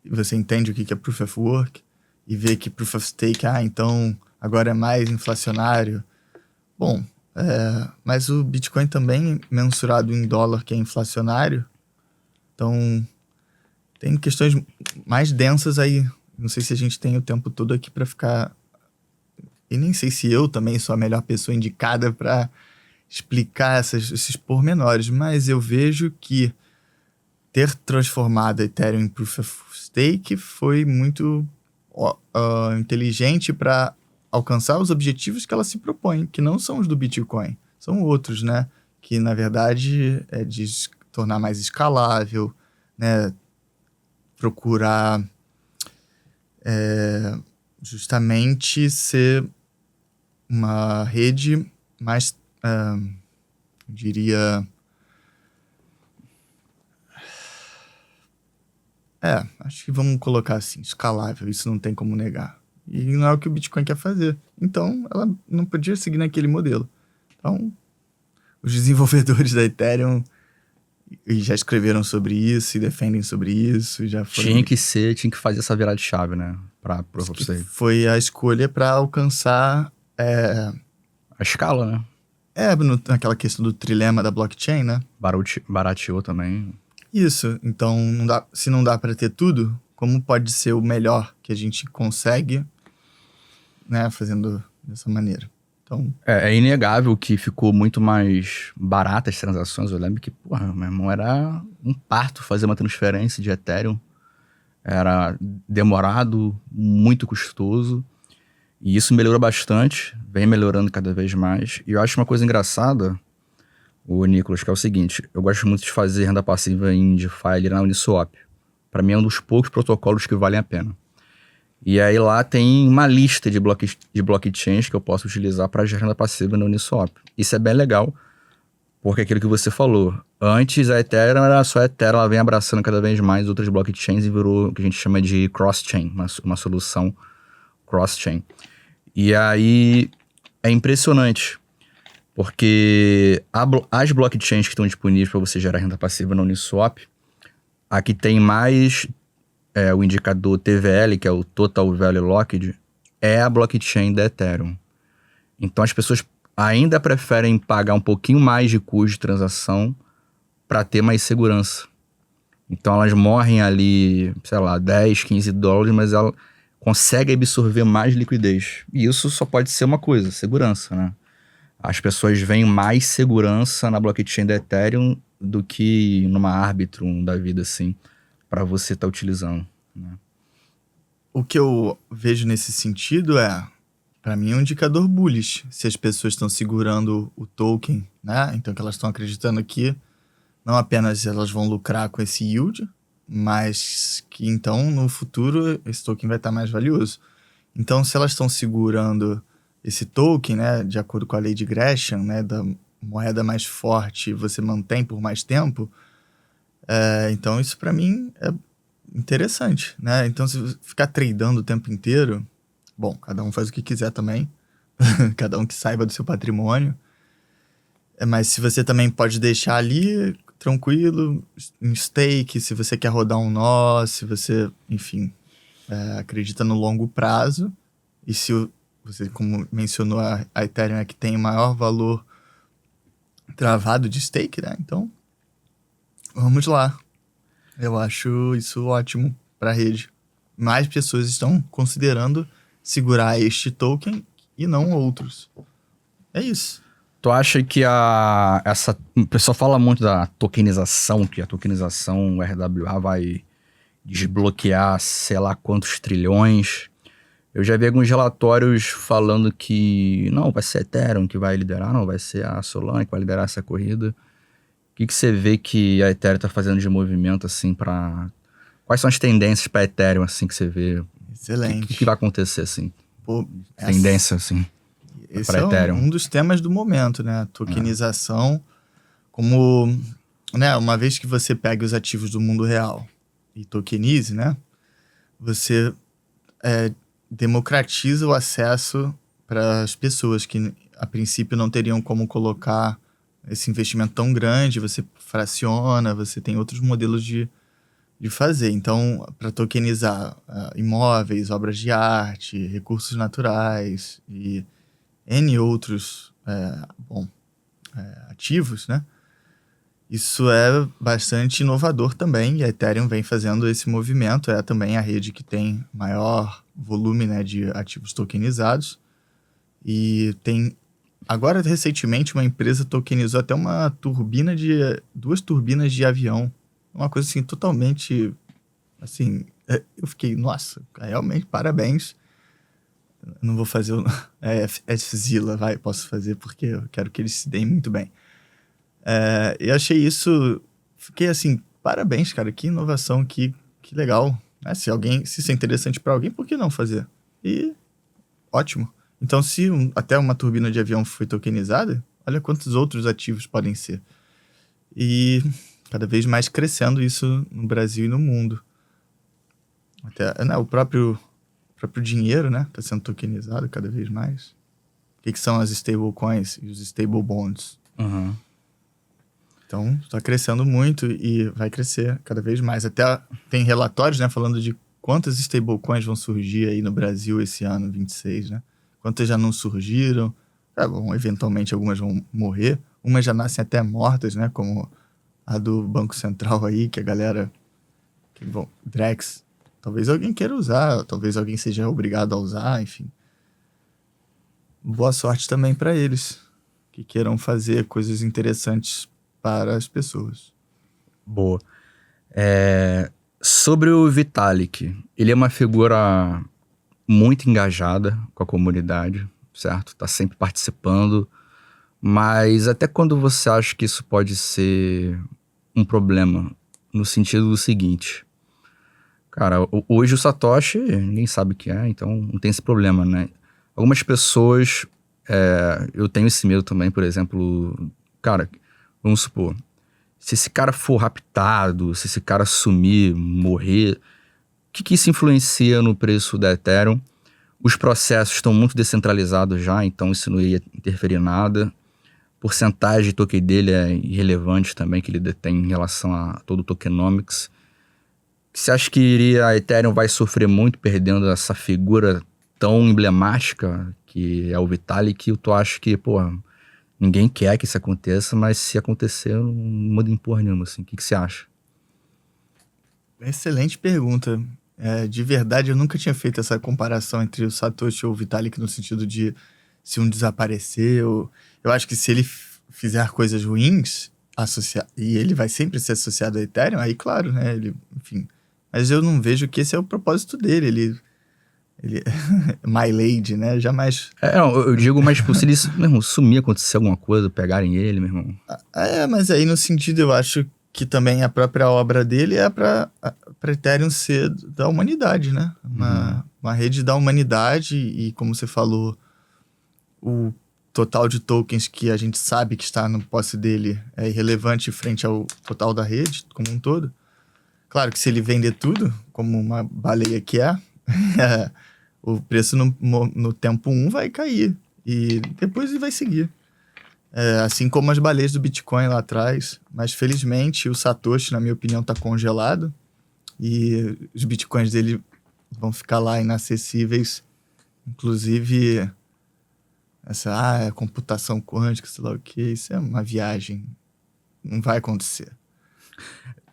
você entende o que é Proof of Work e vê que Proof of Stake, então agora é mais inflacionário. Bom, mas o Bitcoin também, mensurado em dólar, que é inflacionário. Então, tem questões mais densas aí. Não sei se a gente tem o tempo todo aqui para ficar... E nem sei se eu também sou a melhor pessoa indicada para explicar esses pormenores, mas eu vejo que ter transformado a Ethereum em Proof of Stake foi muito inteligente para alcançar os objetivos que ela se propõe, que não são os do Bitcoin, são outros, né? Que, na verdade, é de tornar mais escalável, né? Procurar justamente ser uma rede mais, eu diria... acho que vamos colocar assim, escalável, isso não tem como negar. E não é o que o Bitcoin quer fazer. Então, ela não podia seguir naquele modelo. Então, os desenvolvedores da Ethereum já escreveram sobre isso e defendem sobre isso. Já foram... Tinha que fazer essa virada de chave, né? Pra você. Foi a escolha para alcançar... a escala, né? Naquela questão do trilema da blockchain, né? Barateou também. Isso, então se não dá para ter tudo, como pode ser o melhor que a gente consegue, né, fazendo dessa maneira. Então, É inegável que ficou muito mais barata as transações. Eu lembro que, porra, meu irmão, era um parto fazer uma transferência de Ethereum. Era demorado, muito custoso. E isso melhorou bastante, vem melhorando cada vez mais. E eu acho uma coisa engraçada, o Nicolas, que é o seguinte: eu gosto muito de fazer renda passiva em DeFi ali na Uniswap. Para mim é um dos poucos protocolos que valem a pena. E aí lá tem uma lista de blockchains que eu posso utilizar para gerar renda passiva na Uniswap. Isso é bem legal, porque é aquilo que você falou. Antes a Ethereum era só a Ethereum, ela vem abraçando cada vez mais outras blockchains e virou o que a gente chama de cross-chain, uma solução cross-chain. E aí é impressionante, porque as blockchains que estão disponíveis para você gerar renda passiva na Uniswap, a que tem mais o indicador TVL, que é o Total Value Locked, é a blockchain da Ethereum. Então as pessoas ainda preferem pagar um pouquinho mais de custo de transação para ter mais segurança. Então elas morrem ali, sei lá, 10, 15 dólares, mas ela consegue absorver mais liquidez. E isso só pode ser uma coisa, segurança, né? As pessoas veem mais segurança na blockchain da Ethereum do que numa Arbitrum da vida, assim, para você estar utilizando, né? o que eu vejo nesse sentido para mim, é um indicador bullish. Se as pessoas estão segurando o token, né? Então, que elas estão acreditando que não apenas elas vão lucrar com esse yield, mas que então, no futuro, esse token vai estar mais valioso. Então, se elas estão segurando esse token, né, de acordo com a lei de Gresham, né, da moeda mais forte, você mantém por mais tempo, então isso para mim é interessante, né? Então, se você ficar tradando o tempo inteiro, bom, cada um faz o que quiser também, cada um que saiba do seu patrimônio, mas se você também pode deixar ali tranquilo, em stake, se você quer rodar um nó, se você, enfim, acredita no longo prazo, e se você, como mencionou, a Ethereum é que tem o maior valor travado de stake, né? Então, vamos lá. Eu acho isso ótimo para a rede. Mais pessoas estão considerando segurar este token e não outros. É isso. Tu acha que o pessoal fala muito da tokenização, que a tokenização o RWA vai desbloquear sei lá quantos trilhões. Eu já vi alguns relatórios falando que não, vai ser a Ethereum que vai liderar, não, vai ser a Solana que vai liderar essa corrida. O que você vê que a Ethereum tá fazendo de movimento, assim, para... Quais são as tendências para Ethereum, assim, que você vê? Excelente. O que vai acontecer, assim? Pô, Tendência, assim, esse para é Ethereum. um dos temas do momento, né? A tokenização, como, né, uma vez que você pega os ativos do mundo real e tokenize, né? Você democratiza o acesso para as pessoas que, a princípio, não teriam como colocar esse investimento tão grande, você fraciona, você tem outros modelos de fazer. Então, para tokenizar imóveis, obras de arte, recursos naturais e N outros ativos, né? Isso é bastante inovador também, e a Ethereum vem fazendo esse movimento. É também a rede que tem maior volume, né, de ativos tokenizados. E tem, agora recentemente, uma empresa tokenizou até duas turbinas de avião. Uma coisa assim, totalmente, assim, eu fiquei, nossa, realmente, parabéns. Eu não vou fazer F-Zilla, posso fazer porque eu quero que eles se deem muito bem. Eu achei isso, fiquei assim, parabéns, cara, que inovação, que legal. Se isso é interessante para alguém, por que não fazer? E ótimo. Então, se até uma turbina de avião foi tokenizada, olha quantos outros ativos podem ser. E cada vez mais crescendo isso no Brasil e no mundo. Até, né, o próprio dinheiro, né, está sendo tokenizado cada vez mais. O que são as stablecoins e os stable bonds? Uhum. Então, está crescendo muito e vai crescer cada vez mais. Até tem relatórios, né, falando de quantas stablecoins vão surgir aí no Brasil esse ano, 26, né? Quantas já não surgiram. Bom, eventualmente algumas vão morrer. Umas já nascem até mortas, né? Como A do Banco Central aí, que a galera... Drex. Talvez alguém queira usar, talvez alguém seja obrigado a usar, enfim. Boa sorte também para eles, que queiram fazer coisas interessantes para as pessoas. Boa. Sobre o Vitalik, ele é uma figura muito engajada com a comunidade, certo? Tá sempre participando, mas até quando você acha que isso pode ser um problema? No sentido do seguinte, cara, hoje o Satoshi, ninguém sabe o que é, então não tem esse problema, né? Algumas pessoas, eu tenho esse medo também, por exemplo, cara, vamos supor, se esse cara for raptado, se esse cara sumir, morrer, o que isso influencia no preço da Ethereum? Os processos estão muito descentralizados já, então isso não ia interferir em nada. Porcentagem de token dele é irrelevante também, que ele detém em relação a todo o tokenomics. Você acha que a Ethereum vai sofrer muito perdendo essa figura tão emblemática que é o Vitalik? Eu acho que, ninguém quer que isso aconteça, mas se acontecer, não muda em porra nenhuma, assim. O que você acha? Excelente pergunta. De verdade, eu nunca tinha feito essa comparação entre o Satoshi ou o Vitalik no sentido de se um desaparecer. Eu acho que se ele fizer coisas ruins, e ele vai sempre ser associado a Ethereum, aí claro, né? Enfim. Mas eu não vejo que esse é o propósito dele. Ele My Lady, né? Jamais... Eu digo, mas tipo, se ele meu irmão, sumir, acontecer alguma coisa, pegarem ele, meu irmão. Mas aí no sentido, eu acho que também a própria obra dele é para Ethereum ser da humanidade, né? Uma rede da humanidade e, como você falou, o total de tokens que a gente sabe que está no posse dele é irrelevante frente ao total da rede como um todo. Claro que se ele vender tudo, como uma baleia que o preço no tempo 1 vai cair e depois ele vai seguir. Assim como as baleias do Bitcoin lá atrás. Mas, felizmente, o Satoshi, na minha opinião, está congelado. E os Bitcoins dele vão ficar lá inacessíveis. Inclusive, essa computação quântica, sei lá o que. Isso é uma viagem. Não vai acontecer.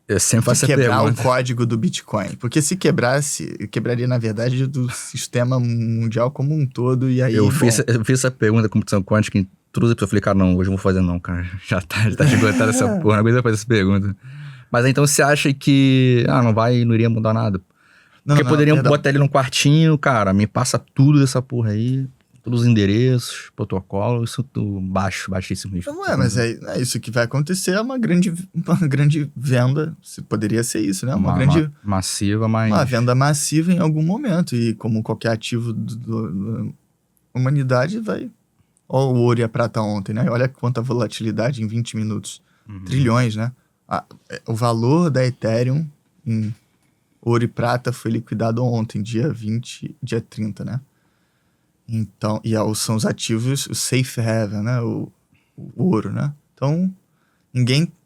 Eu sempre faço essa pergunta. Quebrar o código do Bitcoin. Porque se quebrasse, quebraria, na verdade, do sistema mundial como um todo. E aí, eu fiz essa pergunta da computação quântica em todos os episódios. Eu falei, cara, não, hoje eu não vou fazer não, cara. Já tá esgotado essa porra, não aguento fazer essa pergunta. Mas então você acha que, não iria mudar nada? Porque poderiam botar ele num quartinho, cara, me passa tudo dessa porra aí, todos os endereços, protocolo, isso tudo baixíssimo risco. Não mas é isso que vai acontecer, é uma grande venda, poderia ser isso, né? Uma grande... massiva, mas... Uma venda massiva em algum momento, e como qualquer ativo da humanidade vai... Olha o ouro e a prata ontem, né? Olha quanta volatilidade em 20 minutos. Trilhões, né? O valor da Ethereum em ouro e prata foi liquidado ontem, dia 30, né? Então, são os ativos, o safe haven, né? O ouro, né? Então,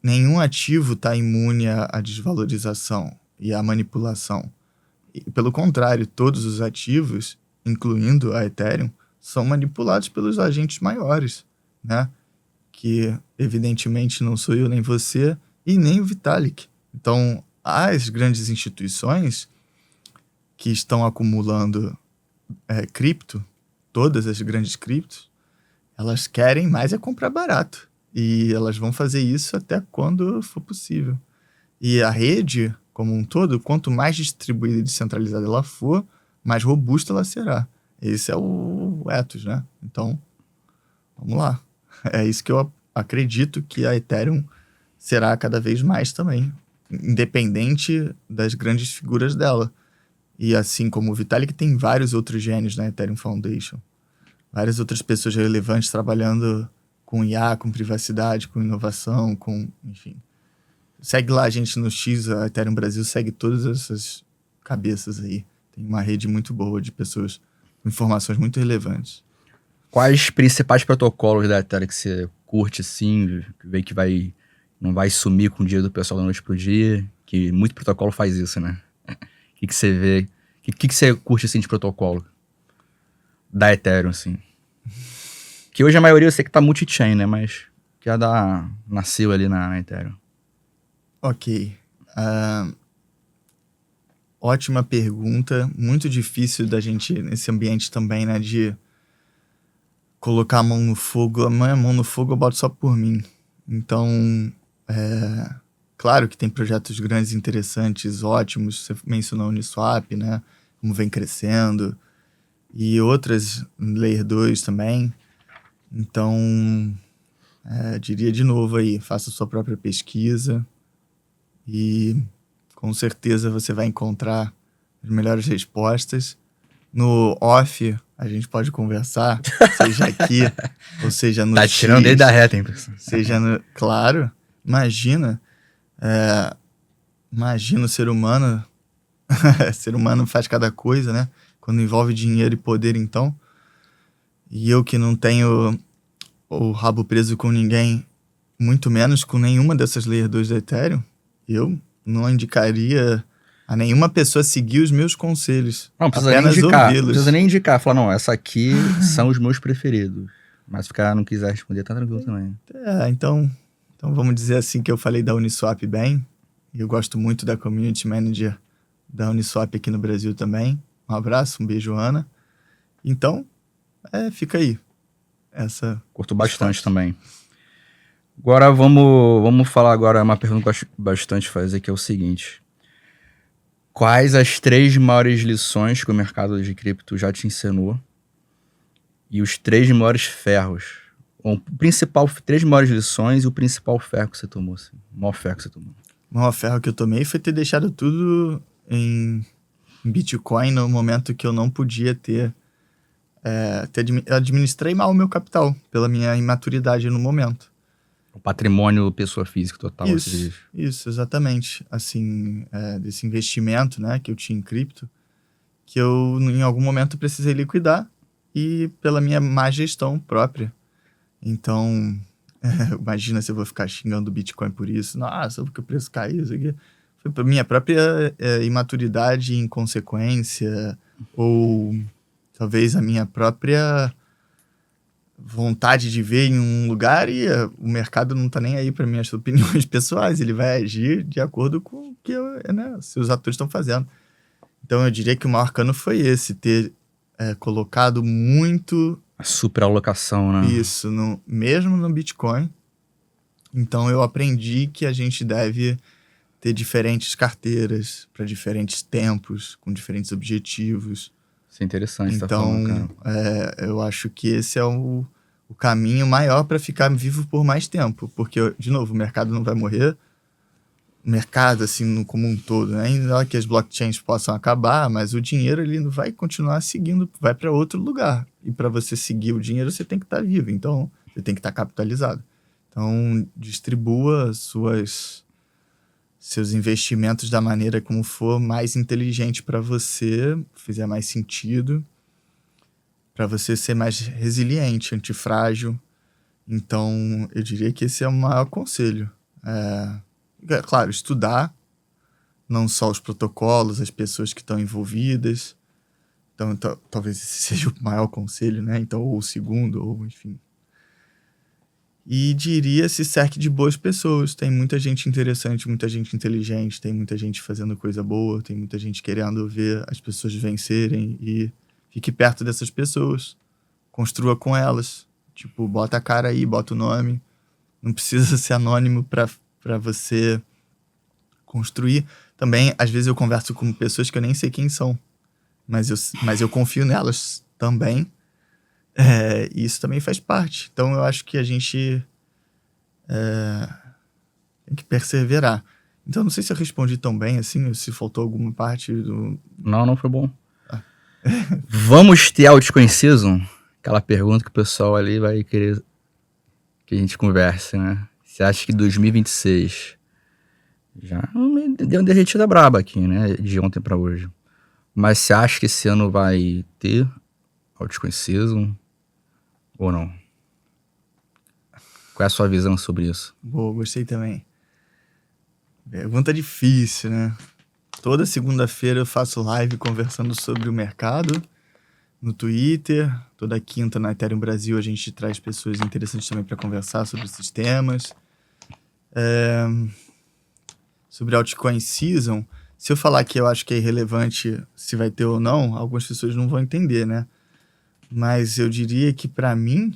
nenhum ativo está imune à desvalorização e à manipulação. E, pelo contrário, todos os ativos, incluindo a Ethereum, são manipulados pelos agentes maiores, né? Que, evidentemente, não sou eu nem você e nem o Vitalik. Então, as grandes instituições que estão acumulando cripto, todas as grandes criptos, elas querem mais comprar barato. E elas vão fazer isso até quando for possível. E a rede, como um todo, quanto mais distribuída e descentralizada ela for, mais robusta ela será. Esse é o ethos, né? Então, vamos lá. É isso que eu acredito que a Ethereum será cada vez mais também, independente das grandes figuras dela. E assim como o Vitalik, tem vários outros gênios na Ethereum Foundation. Várias outras pessoas relevantes trabalhando com IA, com privacidade, com inovação, enfim. Segue lá a gente no X, a Ethereum Brasil segue todas essas cabeças aí. Tem uma rede muito boa de pessoas com informações muito relevantes. Quais principais protocolos da Ethereum que você curte, assim, vê que não vai sumir com o dia do pessoal da noite pro dia? Que muito protocolo faz isso, né? O que você vê? O que você curte, assim, de protocolo? Da Ethereum, assim. Que hoje a maioria eu sei que tá multi-chain, né? Mas que nasceu ali na Ethereum. Ok. Ótima pergunta. Muito difícil da gente, nesse ambiente também, né? De colocar a mão no fogo. A mão no fogo eu boto só por mim. Então, claro que tem projetos grandes, interessantes, ótimos. Você mencionou a Uniswap, né? Como vem crescendo. E outras, Layer 2 também. Então, diria de novo aí, faça sua própria pesquisa e com certeza você vai encontrar as melhores respostas. No off, a gente pode conversar, seja aqui, ou seja no Tá tirando desde da X, reta, hein, pessoal? seja no... Claro, imagina o ser humano, ser humano faz cada coisa, né? Quando envolve dinheiro e poder, então. E eu que não tenho o rabo preso com ninguém, muito menos com nenhuma dessas Layer 2 da Ethereum, eu não indicaria a nenhuma pessoa seguir os meus conselhos. Não precisa nem apenas indicar. Não ouvi-los. precisa nem indicar. Falar, não, essa aqui são os meus preferidos. Mas se o cara não quiser responder, tá tranquilo também. Então vamos dizer assim que eu falei da Uniswap bem. E eu gosto muito da Community Manager da Uniswap aqui no Brasil também. Um abraço, um beijo, Ana. Então, fica aí. Curto bastante também. Agora vamos falar agora uma pergunta que eu gosto bastante de fazer, que é o seguinte. Quais as 3 maiores lições que o mercado de cripto já te ensinou? E os 3 maiores ferros? O principal, 3 maiores lições e o principal ferro que você tomou, assim. O maior ferro que você tomou. O maior ferro que eu tomei foi ter deixado tudo em Bitcoin no momento que eu não podia administrei mal o meu capital, pela minha imaturidade no momento. O patrimônio pessoa física total. Isso, exatamente. Assim, desse investimento, né, que eu tinha em cripto, que eu, em algum momento, precisei liquidar e pela minha má gestão própria. Então, imagina se eu vou ficar xingando o Bitcoin por isso. Nossa, porque o preço caiu, isso aqui. Foi por minha própria imaturidade, inconsequência, ou talvez a minha própria vontade de ver em um lugar e o mercado não tá nem aí para minhas opiniões pessoais, ele vai agir de acordo com o que se os atores estão fazendo. Então eu diria que o maior arcano foi esse, ter colocado muito... A superalocação, né? Isso, mesmo no Bitcoin. Então eu aprendi que a gente deve ter diferentes carteiras para diferentes tempos, com diferentes objetivos. Isso é interessante. Então, eu acho que esse é o caminho maior para ficar vivo por mais tempo. Porque, de novo, o mercado não vai morrer. O mercado, assim, como um todo, né? Ainda que as blockchains possam acabar, mas o dinheiro, ele vai continuar seguindo, vai para outro lugar. E para você seguir o dinheiro, você tem que estar vivo. Então, você tem que estar capitalizado. Então, distribua seus investimentos da maneira como for mais inteligente para você, fizer mais sentido, para você ser mais resiliente, antifrágil. Então, eu diria que esse é o maior conselho. Claro, estudar, não só os protocolos, as pessoas que estão envolvidas. Então, talvez esse seja o maior conselho, né? Então, ou o segundo, ou enfim. E diria se cerque de boas pessoas. Tem muita gente interessante, muita gente inteligente, tem muita gente fazendo coisa boa, tem muita gente querendo ver as pessoas vencerem e fique perto dessas pessoas. Construa com elas. Tipo, bota a cara aí, bota o nome. Não precisa ser anônimo para você construir. Também, às vezes eu converso com pessoas que eu nem sei quem são, mas eu confio nelas também. E isso também faz parte. Então eu acho que a gente tem que perseverar. Então não sei se eu respondi tão bem assim, ou se faltou alguma parte do... Não foi bom. Vamos ter a Altcoin Season? Aquela pergunta que o pessoal ali vai querer que a gente converse, né? Você acha que 2026 já me deu uma derretida braba aqui, né? De ontem para hoje. Mas você acha que esse ano vai ter Altcoin Season ou não? Qual é a sua visão sobre isso? Boa, gostei também. Pergunta difícil, né? Toda segunda-feira eu faço live conversando sobre o mercado no Twitter. Toda quinta na Ethereum Brasil a gente traz pessoas interessantes também para conversar sobre esses temas. sobre altcoin season, se eu falar que eu acho que é irrelevante se vai ter ou não, algumas pessoas não vão entender, né? Mas eu diria que para mim,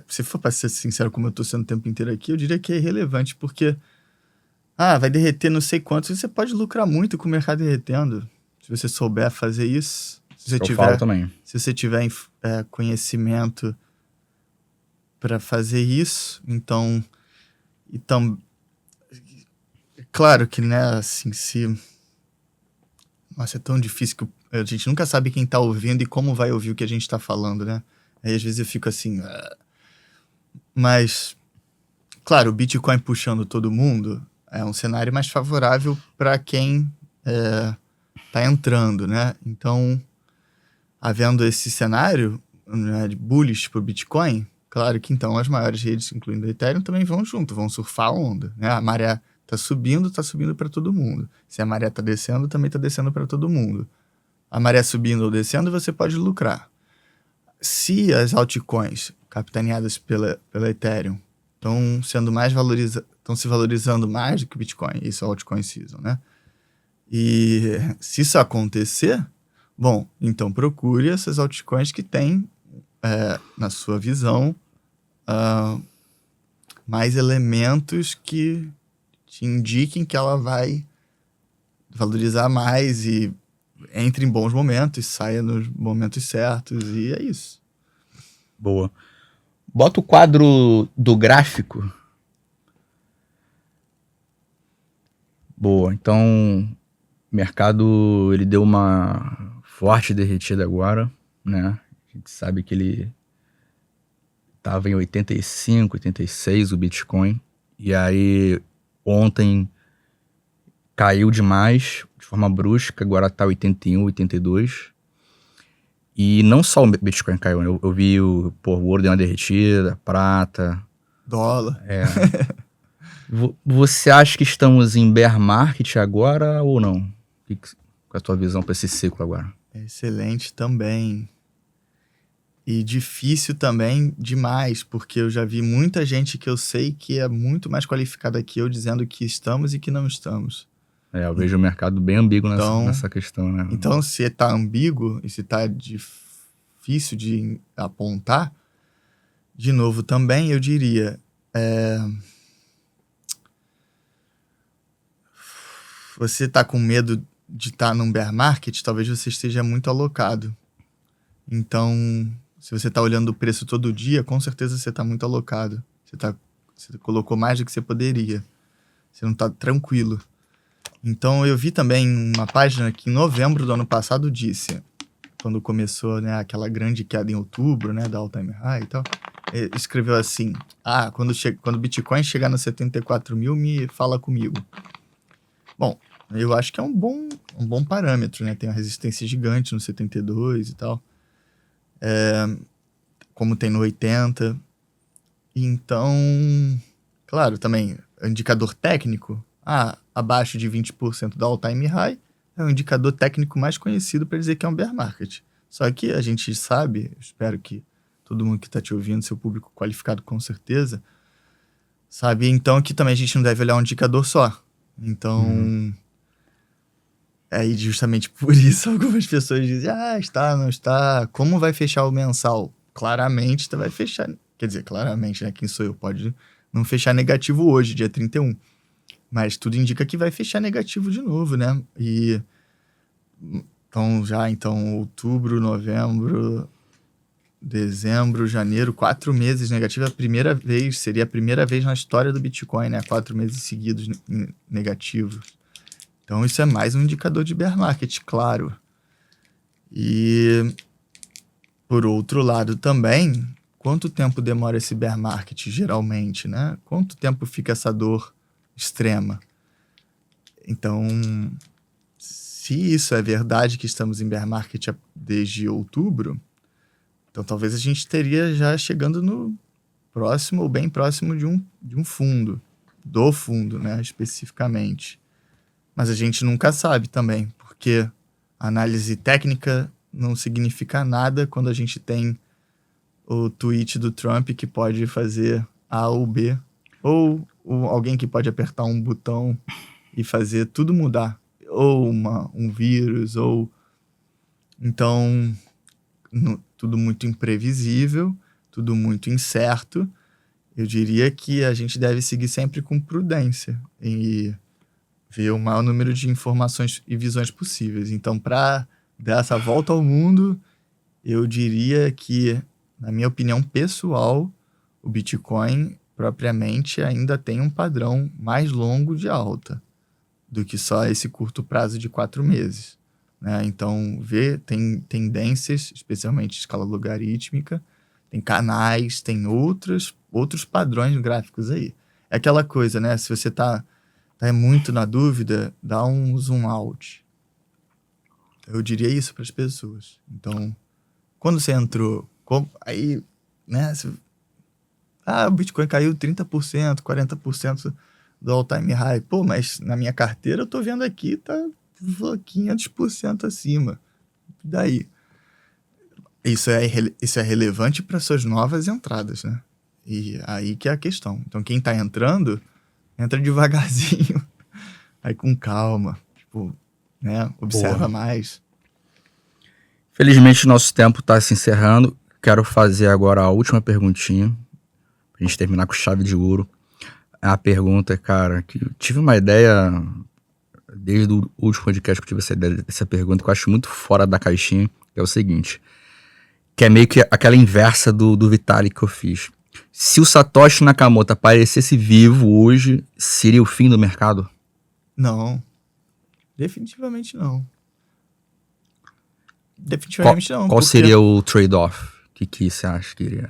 se for para ser sincero como eu tô sendo o tempo inteiro aqui, eu diria que é irrelevante, porque vai derreter não sei quanto, você pode lucrar muito com o mercado derretendo, se você souber fazer isso. Eu falo também. Se você tiver conhecimento para fazer isso, então, claro que, né, assim, nossa, é tão difícil que a gente nunca sabe quem tá ouvindo e como vai ouvir o que a gente tá falando, né? Aí às vezes eu fico assim, mas, claro, o Bitcoin puxando todo mundo é um cenário mais favorável para quem tá entrando, né? Então, havendo esse cenário, né, de bullish pro Bitcoin, claro que então as maiores redes, incluindo o Ethereum, também vão junto, vão surfar a onda, né? A maré tá subindo para todo mundo. Se a maré tá descendo, também tá descendo para todo mundo. A maré subindo ou descendo, você pode lucrar. Se as altcoins capitaneadas pela Ethereum estão se valorizando mais do que o Bitcoin, isso é altcoin season, né? E se isso acontecer, bom, então procure essas altcoins que têm, na sua visão, mais elementos que te indiquem que ela vai valorizar mais e entre em bons momentos, saia nos momentos certos, e é isso. Boa. Bota o quadro do gráfico. Boa. Então, o mercado ele deu uma forte derretida agora, né? A gente sabe que ele estava em 85, 86 o Bitcoin. E aí, ontem caiu demais, de forma brusca, agora tá 81, 82. E não só o Bitcoin caiu, né? Eu vi o ouro deu uma derretida, prata. Dólar. Você acha que estamos em bear market agora ou não? Qual é a tua visão para esse ciclo agora? Excelente também. E difícil também demais, porque eu já vi muita gente que eu sei que é muito mais qualificada que eu dizendo que estamos e que não estamos. Eu vejo o mercado bem ambíguo nessa questão, né? Então, se tá ambíguo e se tá difícil de apontar, de novo também eu diria, você tá com medo de estar num bear market, talvez você esteja muito alocado. Então, se você tá olhando o preço todo dia, com certeza você tá muito alocado. Você colocou mais do que você poderia. Você não tá tranquilo. Então, eu vi também uma página que em novembro do ano passado disse, quando começou, né, aquela grande queda em outubro, né, da all-time high e tal, escreveu assim, quando o Bitcoin chegar nos 74 mil, me fala comigo. Bom, eu acho que é um bom parâmetro, né, tem uma resistência gigante no 72 e tal, como tem no 80. Então, claro, também, indicador técnico, abaixo de 20% da all-time high, é o indicador técnico mais conhecido para dizer que é um bear market. Só que a gente sabe, espero que todo mundo que está te ouvindo, seu público qualificado com certeza, sabe então que também a gente não deve olhar um indicador só. Então, aí justamente por isso algumas pessoas dizem, está, não está, como vai fechar o mensal? Claramente vai fechar, quer dizer, claramente, né, quem sou eu, pode não fechar negativo hoje, dia 31. Mas tudo indica que vai fechar negativo de novo, né? E então, outubro, novembro, dezembro, janeiro, 4 meses negativo, seria a primeira vez na história do Bitcoin, né? 4 meses seguidos negativos. Então, isso é mais um indicador de bear market, claro. E, por outro lado também, quanto tempo demora esse bear market, geralmente, né? Quanto tempo fica essa dor extrema? Então, se isso é verdade que estamos em bear market desde outubro, então talvez a gente esteja já chegando no próximo ou bem próximo de um fundo, do fundo, né, especificamente. Mas a gente nunca sabe também, porque análise técnica não significa nada quando a gente tem o tweet do Trump que pode fazer A ou B, ou alguém que pode apertar um botão e fazer tudo mudar, ou um vírus, ou... Então, tudo muito imprevisível, tudo muito incerto. Eu diria que a gente deve seguir sempre com prudência e ver o maior número de informações e visões possíveis. Então, para dar essa volta ao mundo, eu diria que, na minha opinião pessoal, o Bitcoin propriamente ainda tem um padrão mais longo de alta do que só esse curto prazo de 4 meses. Né? Então, tem tendências, especialmente em escala logarítmica, tem canais, tem outros padrões gráficos aí. É aquela coisa, né? Se você tá muito na dúvida, dá um zoom out. Eu diria isso para as pessoas. Então, quando você entrou, aí, né? O Bitcoin caiu 30%, 40% do all-time high. Pô, mas na minha carteira eu tô vendo aqui, tá 500% acima. Daí, isso é relevante para suas novas entradas, né? E aí que é a questão. Então, quem tá entrando, entra devagarzinho, aí com calma, tipo, né? Observa mais. Felizmente, nosso tempo está se encerrando. Quero fazer agora a última perguntinha, pra gente terminar com chave de ouro. A pergunta, cara, que eu tive uma ideia, desde o último podcast que eu tive essa ideia dessa pergunta, que eu acho muito fora da caixinha, que é o seguinte, que é meio que aquela inversa do Vitalik que eu fiz. Se o Satoshi Nakamoto aparecesse vivo hoje, seria o fim do mercado? Não. Definitivamente não. Definitivamente não. Qual seria o trade-off? O que você acha que iria...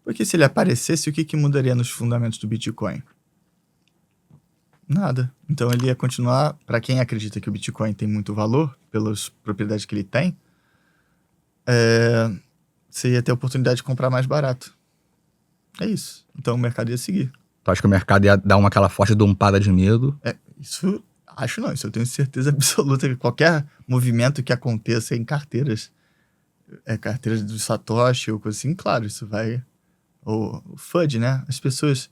Porque se ele aparecesse, o que mudaria nos fundamentos do Bitcoin? Nada. Então ele ia continuar, para quem acredita que o Bitcoin tem muito valor, pelas propriedades que ele tem, você ia ter a oportunidade de comprar mais barato. É isso. Então o mercado ia seguir. Tu acha que o mercado ia dar aquela forte dompada de medo? Isso acho não. Isso eu tenho certeza absoluta que qualquer movimento que aconteça em carteiras, carteiras do Satoshi ou coisa assim, claro, isso vai... O FUD, né? As pessoas...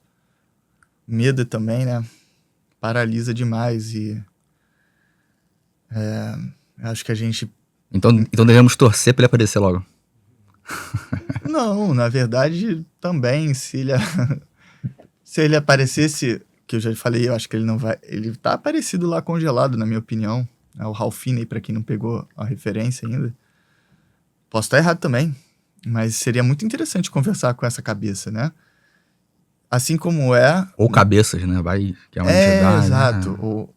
Medo também, né? Paralisa demais e... acho que a gente... Então devemos torcer pra ele aparecer logo. Não, na verdade, também, se ele aparecesse, que eu já falei, eu acho que ele não vai... Ele tá aparecido lá congelado, na minha opinião. O Ralph Finney, pra quem não pegou a referência ainda. Posso estar errado também, mas seria muito interessante conversar com essa cabeça, né? Assim como Ou cabeças, né? Que é uma entidade. Exato.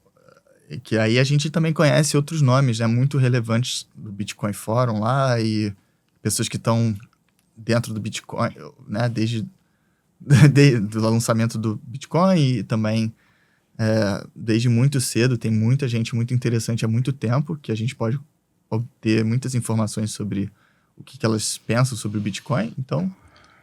Né? Que aí a gente também conhece outros nomes, né? Muito relevantes do Bitcoin Forum lá e pessoas que estão dentro do Bitcoin, né? Desde do lançamento do Bitcoin e também desde muito cedo. Tem muita gente muito interessante há muito tempo que a gente pode obter muitas informações sobre o que elas pensam sobre o Bitcoin. Então,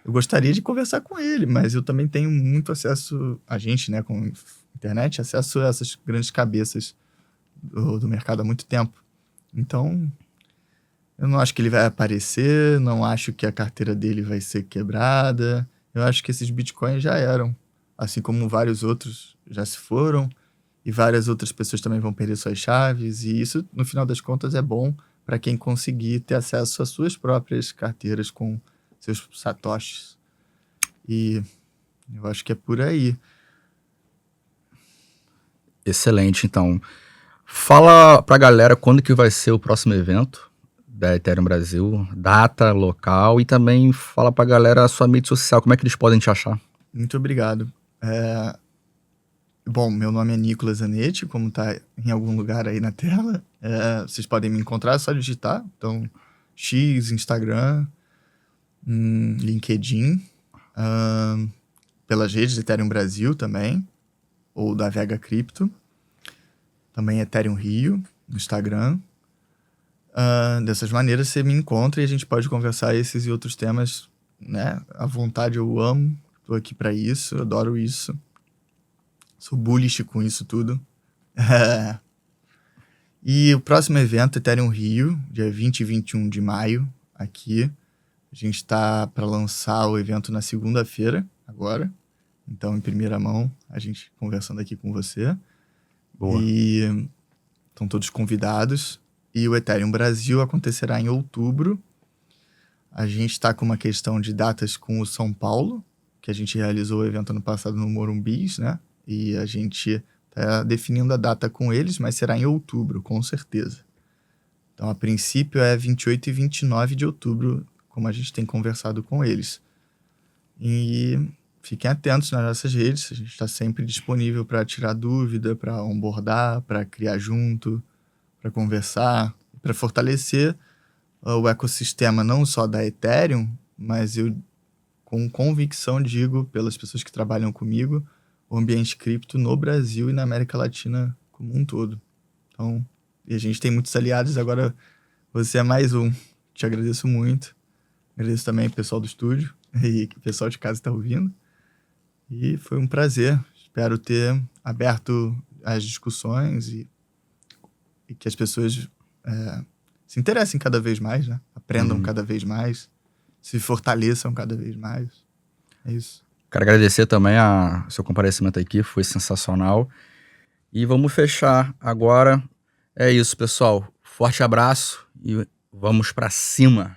eu gostaria de conversar com ele, mas eu também tenho muito acesso, a gente, né, com internet, acesso a essas grandes cabeças do mercado há muito tempo. Então, eu não acho que ele vai aparecer, não acho que a carteira dele vai ser quebrada. Eu acho que esses bitcoins já eram, assim como vários outros já se foram, e várias outras pessoas também vão perder suas chaves, e isso, no final das contas, é bom para quem conseguir ter acesso às suas próprias carteiras com seus satoshis. E eu acho que é por aí. Excelente, então. Fala pra galera quando que vai ser o próximo evento da Ethereum Brasil, data, local, e também fala pra galera a sua mídia social, como é que eles podem te achar? Muito obrigado. Bom, meu nome é Nicolas Zanetti, como tá em algum lugar aí na tela. Vocês podem me encontrar, é só digitar. Então, X, Instagram, LinkedIn, pelas redes de Ethereum Brasil também, ou da Vega Cripto. Também Ethereum Rio, no Instagram. Dessas maneiras você me encontra e a gente pode conversar esses e outros temas, né? À vontade, eu amo, tô aqui para isso, eu adoro isso. Sou bullish com isso tudo. E o próximo evento, Ethereum Rio, dia 20 e 21 de maio, aqui. A gente está para lançar o evento na segunda-feira, agora. Então, em primeira mão, a gente conversando aqui com você. Boa. E estão todos convidados. E o Ethereum Brasil acontecerá em outubro. A gente está com uma questão de datas com o São Paulo, que a gente realizou o evento ano passado no Morumbis, né? E a gente está definindo a data com eles, mas será em outubro, com certeza. Então, a princípio, é 28 e 29 de outubro, como a gente tem conversado com eles. E fiquem atentos nas nossas redes, a gente está sempre disponível para tirar dúvida, para onboardar, para criar junto, para conversar, para fortalecer o ecossistema não só da Ethereum, mas eu com convicção digo, pelas pessoas que trabalham comigo, o ambiente cripto no Brasil e na América Latina como um todo. Então, e a gente tem muitos aliados, agora você é mais um. Te agradeço muito. Agradeço também o pessoal do estúdio e o pessoal de casa está ouvindo. E foi um prazer. Espero ter aberto as discussões e que as pessoas se interessem cada vez mais, né? Aprendam cada vez mais, se fortaleçam cada vez mais. É isso. Quero agradecer também o seu comparecimento aqui, foi sensacional. E vamos fechar agora. É isso, pessoal. Forte abraço e vamos pra cima.